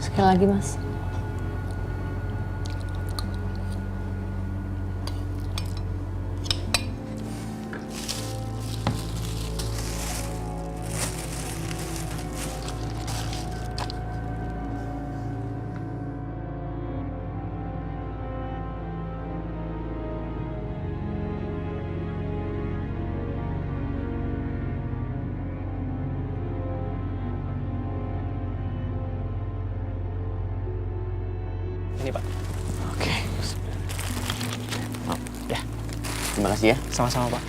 Sekali lagi, Mas. Ini Pak. Oke. Oh, ya. Terima kasih ya. Sama-sama Pak.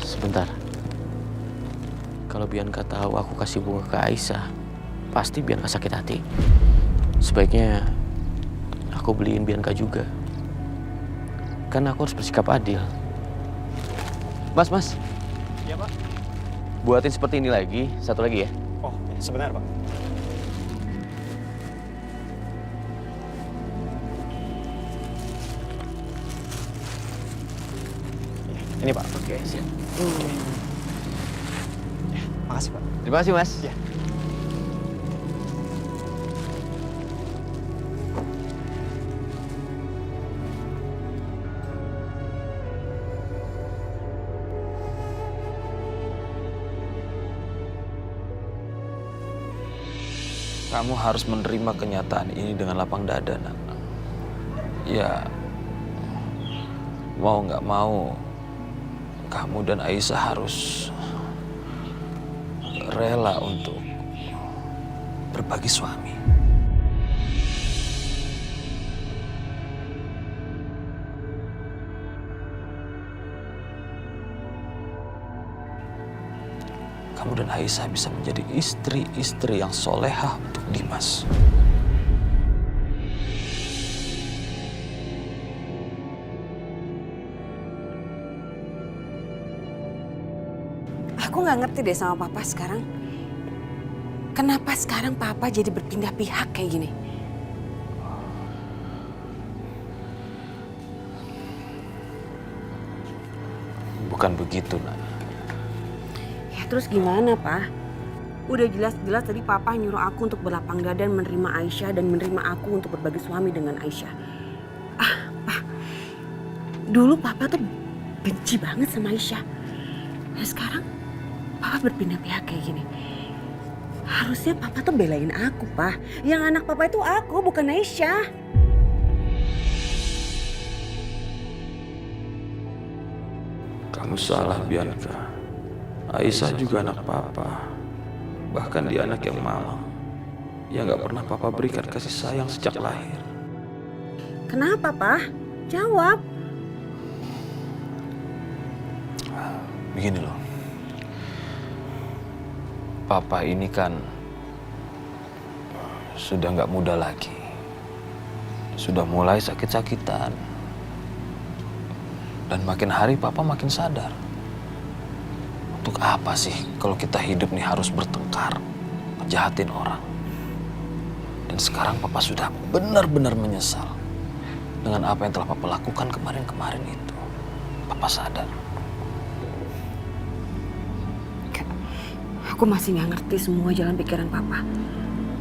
Sebentar. Kalau Bianca tahu aku kasih bunga ke Aisyah, pasti Bianca sakit hati. Sebaiknya aku beliin Bianca juga. Kan aku harus bersikap adil. Mas. Iya Pak. Buatin seperti ini lagi, satu lagi ya. Oh, sebentar Pak. Ini Pak. Oke, siap. Makasih Pak. Terima kasih, Mas. Ya. Kamu harus menerima kenyataan ini dengan lapang dada, Nak. Ya, mau nggak mau, kamu dan Aisyah harus rela untuk berbagi suami. Kamu dan Aisyah bisa menjadi istri-istri yang solehah untuk Dimas. Aku nggak ngerti deh sama papa sekarang. Kenapa sekarang papa jadi berpindah pihak kayak gini? Bukan begitu, Nak. Ya terus gimana, Pak? Udah jelas-jelas tadi papa nyuruh aku untuk berlapang dada dan menerima Aisyah dan menerima aku untuk berbagi suami dengan Aisyah. Pak. Dulu papa tuh benci banget sama Aisyah. Nah sekarang papa berpindah pihak kayak gini. Harusnya papa tuh belain aku, Pak. Yang anak papa itu aku, bukan Aisyah. Kamu salah, Bianca. Aisyah juga anak papa. Bahkan dia anak yang malang. Yang gak pernah papa berikan kasih sayang sejak lahir. Kenapa, Pak? Jawab. Begini loh. Papa ini kan sudah gak muda lagi. Sudah mulai sakit-sakitan. Dan makin hari papa makin sadar. Untuk apa sih kalau kita hidup nih harus bertengkar, ngejahatin orang. Dan sekarang papa sudah benar-benar menyesal dengan apa yang telah papa lakukan kemarin-kemarin itu. Papa sadar. Aku masih nggak ngerti semua jalan pikiran papa.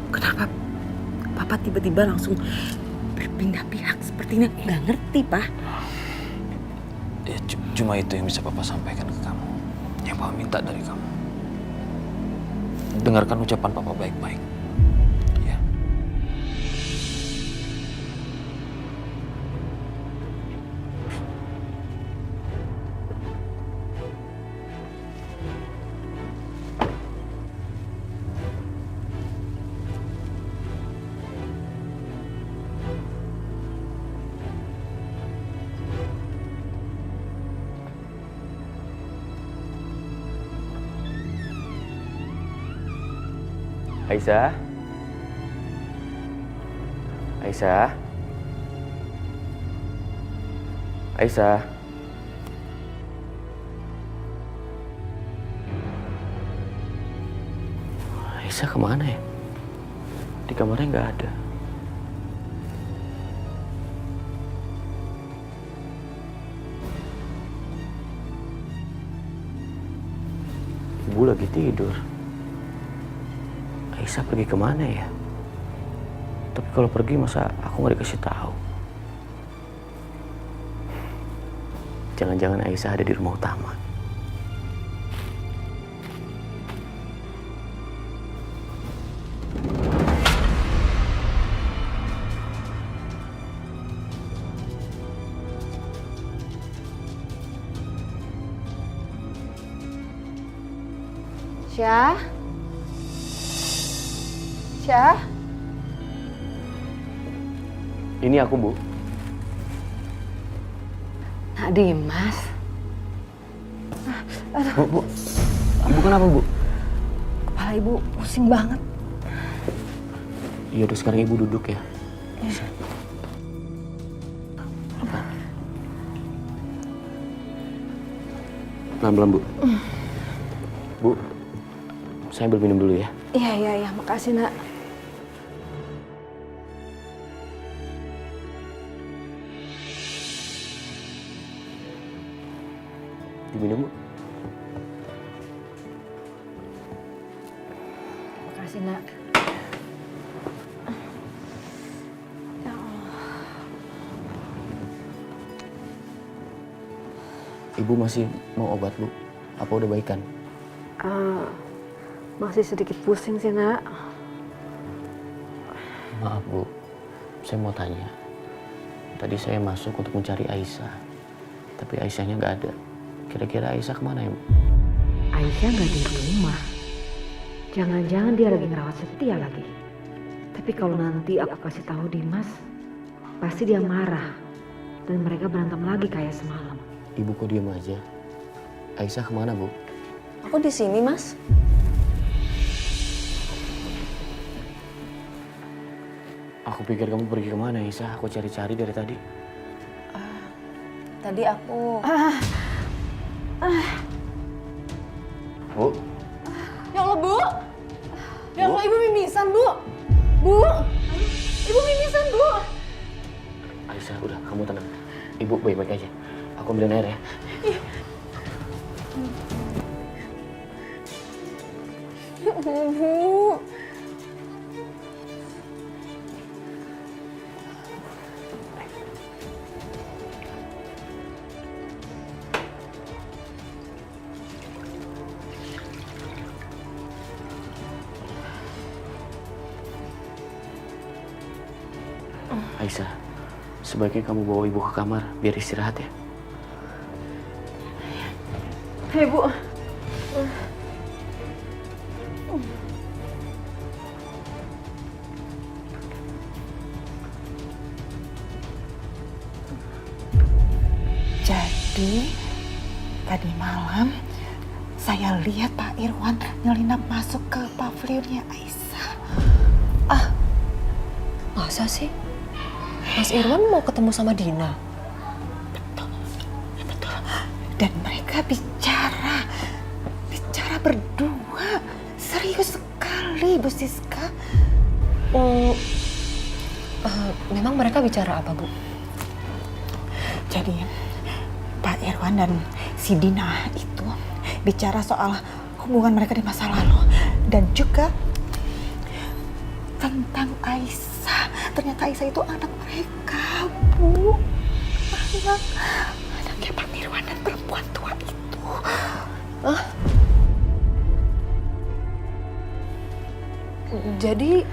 Kenapa papa tiba-tiba langsung berpindah pihak seperti ini? Nggak ngerti, Pak. Ya, cuma itu yang bisa papa sampaikan ke kamu. Yang papa minta dari kamu. Dengarkan ucapan papa baik-baik. Ya. Aisyah? Aisyah? Aisyah? Aisyah kemana ya? Di kamarnya nggak ada. Ibu lagi tidur. Aisyah pergi kemana ya? Tapi kalau pergi masa aku nggak dikasih tahu? Jangan-jangan Aisyah ada di rumah utama. Syah? Syah? Ini aku, Bu. Nak Dimas. Bu. Ibu kenapa, Bu? Kepala ibu pusing banget. Iya udah, sekarang Ibu duduk ya. Pelan-pelan, Bu. Bu, saya ambil minum dulu ya. Iya, makasih nak. Diminum, Bu. Makasih nak. Ya Allah. Ibu masih mau obat, Bu? Apa udah baikan? Masih sedikit pusing sih nak. Maaf, Bu. Saya mau tanya. Tadi saya masuk untuk mencari Aisyah. Tapi Aisyahnya nggak ada. Kira-kira Aisyah kemana ya, Bu? Aisyah nggak di rumah. Jangan-jangan dia lagi ngerawat Setia lagi. Tapi kalau nanti aku kasih tahu Dimas, pasti dia marah. Dan mereka berantem lagi kayak semalam. Ibu kok diem aja? Aisyah kemana, Bu? Aku di sini, Mas. Aku pikir kamu pergi kemana, Aisyah? Aku cari-cari dari tadi. Tadi aku... Bu? Ya Allah, Bu. Ya Allah, Ibu mimisan, Bu. Bu. Ibu mimisan, Bu. Aisyah, udah, kamu tenang. Ibu baik-baik aja. Aku ambilin air ya. Ya Allah, Bu. Aisyah, sebaiknya kamu bawa ibu ke kamar biar istirahat ya. Hei Bu, Jadi, tadi malam saya lihat Pak Irwan nyelinap masuk ke pavilionnya Aisyah. Masa sih? Mas Irwan mau ketemu sama Dina? Betul. Dan mereka bicara berdua. Serius sekali, Bu Siska. Memang mereka bicara apa, Bu? Jadi, Pak Irwan dan si Dina itu bicara soal hubungan mereka di masa lalu. Dan juga tentang Aisyah. Ternyata Aisyah itu anak mereka, Bu. Anaknya Pak Irwan dan perempuan tua itu. Jadi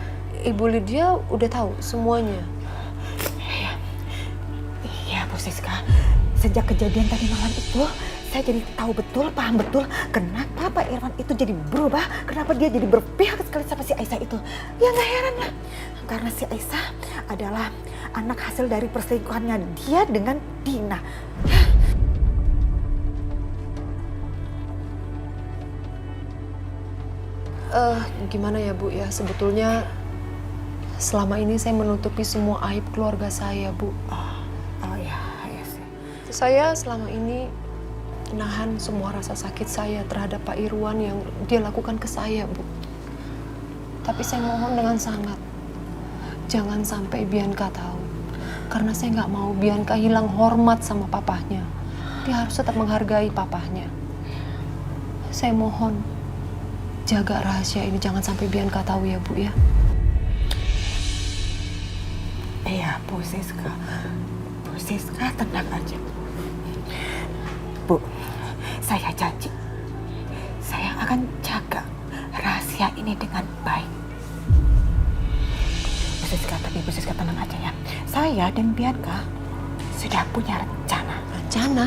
Ibu Lydia udah tahu semuanya? Iya, Bu Siska. Sejak kejadian tadi malam itu, saya jadi tahu betul, paham betul kenapa Pak Irwan itu jadi berubah, kenapa dia jadi berpihak sekali sama si Aisyah itu. Ya nggak heran lah, karena si Aisyah adalah anak hasil dari perselingkuhannya dia dengan Dina. Gimana ya, Bu ya? Sebetulnya selama ini saya menutupi semua aib keluarga saya, Bu. Oh ya sih. Saya selama ini nahan semua rasa sakit saya terhadap Pak Irwan yang dia lakukan ke saya, Bu. Tapi saya mohon dengan sangat, jangan sampai Bianca tahu. Karena saya nggak mau Bianca hilang hormat sama papahnya. Dia harus tetap menghargai papahnya. Saya mohon, jaga rahasia ini, jangan sampai Bianca tahu ya, Bu ya. Iya, Bu Siska. Bu Siska, tenang aja. Bu, saya janji. Saya akan jaga rahasia ini dengan baik. Bu Siska tenang aja ya. Saya dan Bianca sudah punya rencana. Rencana?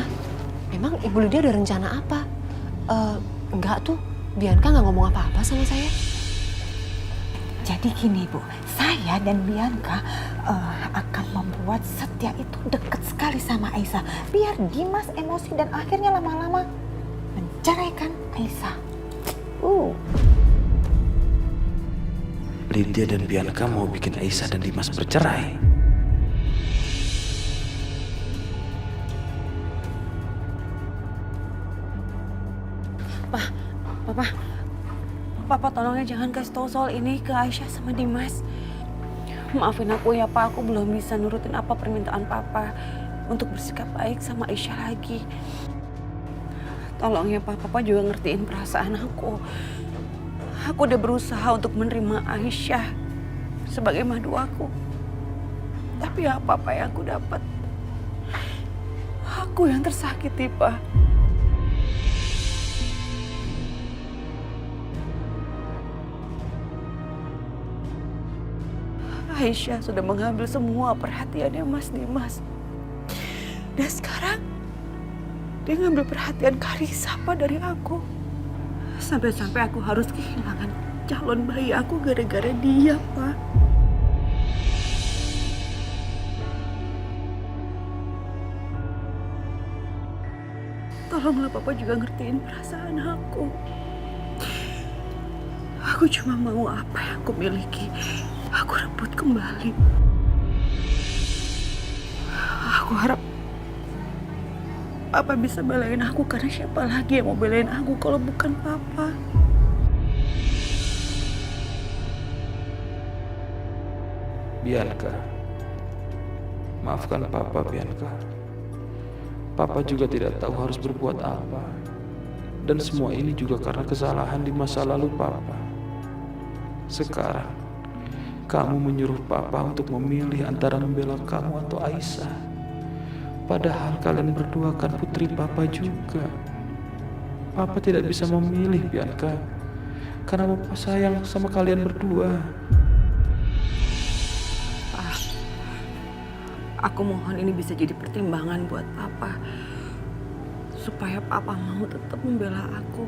Memang Ibu Lydia ada rencana apa? Enggak tuh, Bianca nggak ngomong apa-apa sama saya. Jadi gini, Bu, saya dan Bianca akan membuat Setia itu dekat sekali sama Aisyah. Biar Dimas emosi dan akhirnya lama-lama menceraikan Aisyah. Lydia dan Bianca mau bikin Aisyah dan Dimas bercerai. Papa tolongnya jangan kasih tahu soal ini ke Aisyah sama Dimas. Maafin aku ya Pak, aku belum bisa nurutin apa permintaan Papa untuk bersikap baik sama Aisyah lagi. Tolong ya Pak, Papa juga ngertiin perasaan aku. Aku udah berusaha untuk menerima Aisyah sebagai madu aku. Tapi apa yang aku dapat? Aku yang tersakiti, Pak. Aisyah sudah mengambil semua perhatiannya Mas Dimas. Dan sekarang Dia ngambil perhatian Karissa, Pak, dari aku. Sampai-sampai aku harus kehilangan calon bayi aku gara-gara dia, Pak. Tolonglah Papa juga ngertiin perasaan aku. Aku cuma mau apa yang aku miliki, aku rebut kembali. Aku harap Papa bisa belain aku, karena siapa lagi yang mau belain aku kalau bukan Papa? Bianca, maafkan Papa, Bianca. Papa juga tidak tahu harus berbuat apa. Dan semua ini juga karena kesalahan di masa lalu Papa. Sekarang, kamu menyuruh Papa untuk memilih antara membela kamu atau Aisyah. Padahal kalian berdua kan putri Papa juga. Papa tidak bisa memilih, Bianca. Karena Papa sayang sama kalian berdua. Aku mohon ini bisa jadi pertimbangan buat Papa. Supaya Papa mau tetap membela aku.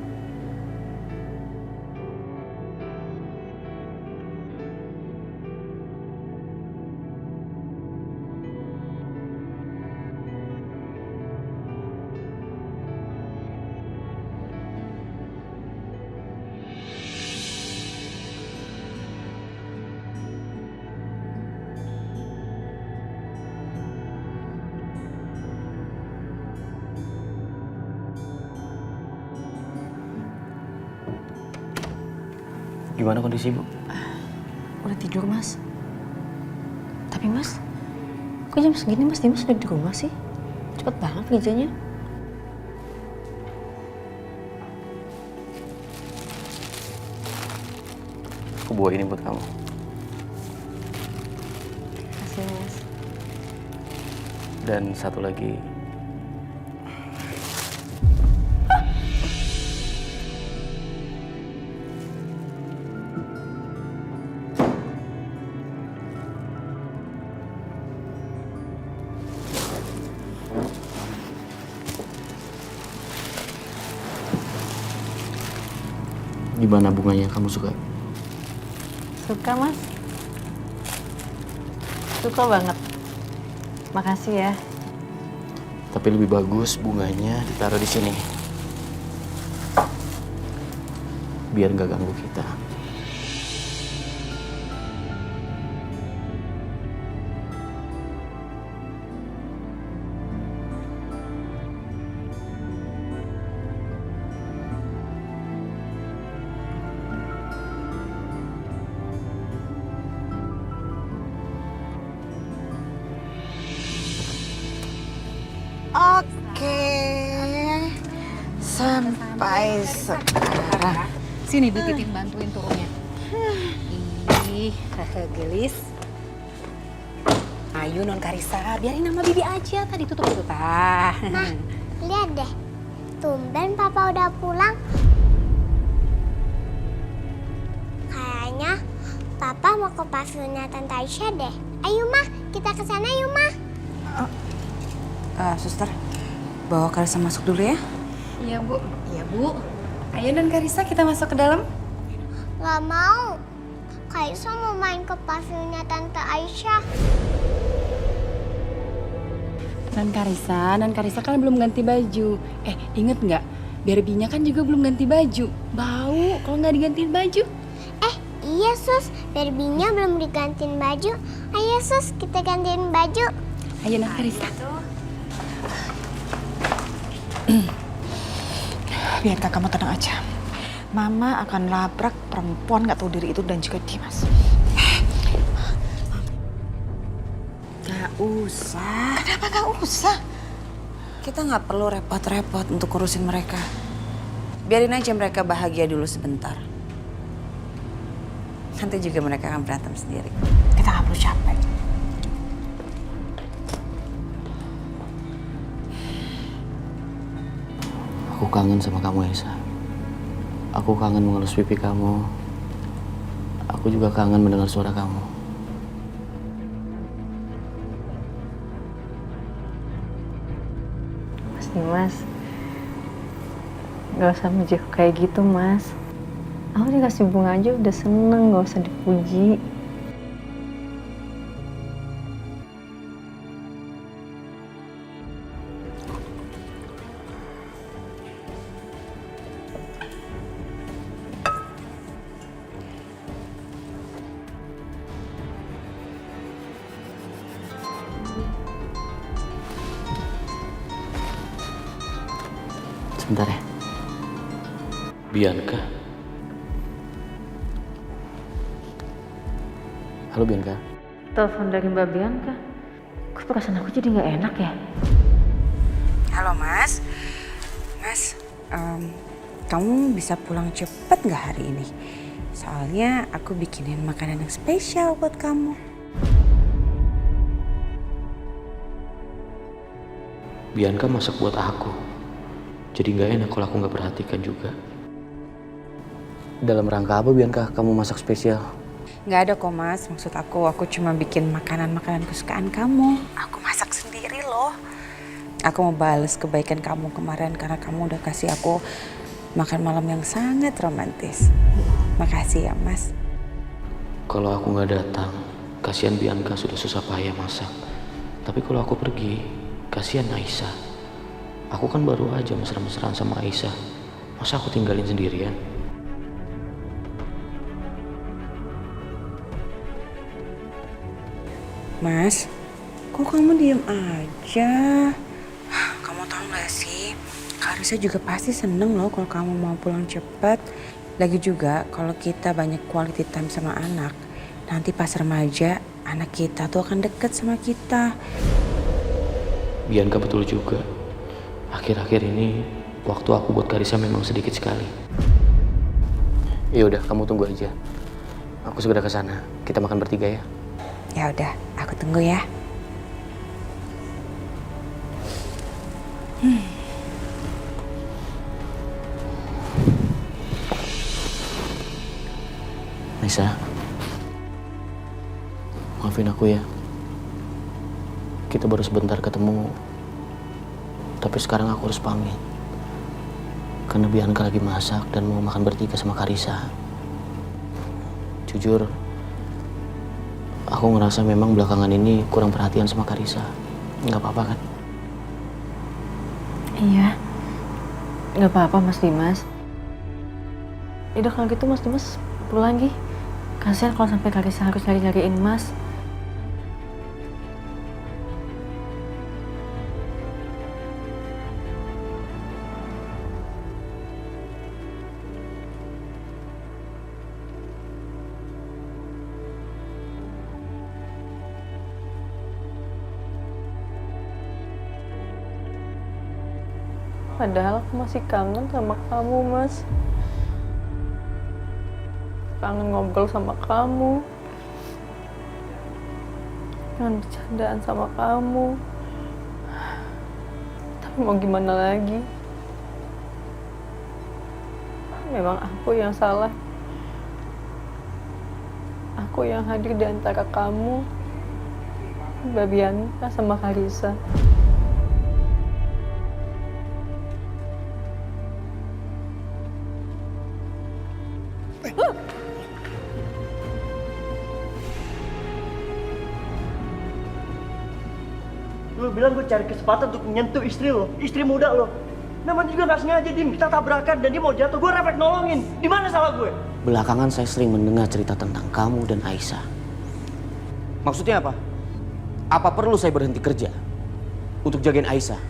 Gimana kondisi Ibu? Udah tidur, Mas. Tapi Mas, kok jam segini Mas Dimas udah di rumah sih? Cepet banget kerjanya. Aku bawa ini buat kamu. Makasih, Mas. Dan satu lagi, gimana bunganya, kamu suka? Suka, Mas. Suka banget. Makasih ya. Tapi lebih bagus bunganya ditaruh di sini. Biar nggak ganggu kita. Oke, sampai sekarang. Sini Bu Titin bantuin turunnya. Ih, gelis. Ayo Non Karissa, biarin nama Bibi aja. Tadi tutup itu, Tah. Nah, lihat deh. Tumben Papa udah pulang. Kayaknya Papa mau ke pavionnya Tante Aisyah deh. Ayo Mah, kita ke sana yuk Mah. Suster, bawa Karissa masuk dulu ya. Iya Bu. Iya Bu. Ayo Non Karissa, kita masuk ke dalam. Gak mau. Kaisa mau main ke pavionnya Tante Aisyah. Non Karissa kan belum ganti baju. Inget nggak? Barbie-nya kan juga belum ganti baju. Bau kalau nggak digantiin baju. Iya Sus, Barbie-nya belum digantiin baju. Ayo Sus, kita gantiin baju. Ayo Non Karissa. Biarkan kamu tenang aja. Mama akan labrak perempuan gak tahu diri itu dan juga Dimas. Gak usah. Kenapa gak usah? Kita nggak perlu repot-repot untuk urusin mereka. Biarin aja mereka bahagia dulu sebentar. Nanti juga mereka akan berantem sendiri. Kita gak perlu capek. Aku kangen sama kamu, Aisyah. Aku kangen mengelus pipi kamu. Aku juga kangen mendengar suara kamu. Mas Dimas, Gak usah muji kayak gitu, Mas. Aku dikasih bunga aja udah seneng, gak usah dipuji. Sebentar ya. Bianca. Halo Bianca. Telepon dari Mbak Bianca. Kok perasaan aku jadi nggak enak ya? Halo Mas. Mas, kamu bisa pulang cepet nggak hari ini? Soalnya aku bikinin makanan yang spesial buat kamu. Bianca masak buat aku. Jadi nggak enak kalau aku nggak perhatikan juga. Dalam rangka apa Bianca kamu masak spesial? Nggak ada kok Mas, maksud aku cuma bikin makanan-makanan kesukaan kamu. Aku masak sendiri loh. Aku mau bales kebaikan kamu kemarin karena kamu udah kasih aku makan malam yang sangat romantis. Makasih ya Mas. Kalau aku nggak datang, kasihan Bianca sudah susah payah masak. Tapi kalau aku pergi, kasihan Aisyah. Aku kan baru aja mesra-mesraan sama Aisyah. Masa aku tinggalin sendirian? Mas, kok kamu diem aja? Kamu tahu gak sih, Kak Risa juga pasti seneng loh kalau kamu mau pulang cepet. Lagi juga kalau kita banyak quality time sama anak, nanti pas remaja anak kita tuh akan deket sama kita. Bianca betul juga. Akhir-akhir ini waktu aku buat Karisa memang sedikit sekali. Ya udah, kamu tunggu aja. Aku segera ke sana. Kita makan bertiga ya. Ya udah, aku tunggu ya. Nisa, maafin aku ya. Kita baru sebentar ketemu. Tapi sekarang aku harus pamit. Karena Bianca lagi masak dan mau makan bertiga sama Karisa. Jujur, aku ngerasa memang belakangan ini kurang perhatian sama Karisa. Nggak apa-apa kan? Iya. Nggak apa-apa Mas Dimas. Yaudah kalau gitu Mas Dimas pulang lagi. Kasihan kalau sampai Karisa harus nyari-nyariin Mas. Padahal aku masih kangen sama kamu, Mas. Kangen ngobrol sama kamu. Kangen bercandaan sama kamu. Tapi mau gimana lagi? Memang aku yang salah. Aku yang hadir di antara kamu, Mbak Bianca sama Karisa. Lu bilang gue cari kesempatan untuk menyentuh istri lo, istri muda lo. Namanya juga gak sengaja, Dim. Kita tabrakan dan dia mau jatuh. Gue refleks nolongin. Di mana salah gue? Belakangan saya sering mendengar cerita tentang kamu dan Aisyah. Maksudnya apa? Apa perlu saya berhenti kerja untuk jagain Aisyah?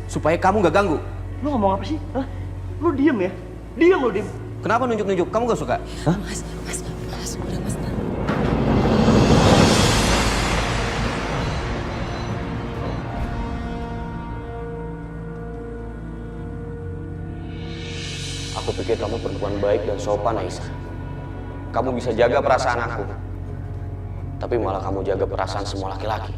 Supaya kamu gak ganggu? Lu ngomong apa sih? Hah? Lu diem ya? Diem lo, Dim. Kenapa nunjuk-nunjuk? Kamu gak suka? Hah? Mas, udah Mas. Aku pikir kamu perempuan baik dan sopan, Aisyah. Kamu bisa jaga perasaan aku. Tapi malah kamu jaga perasaan semua laki-laki.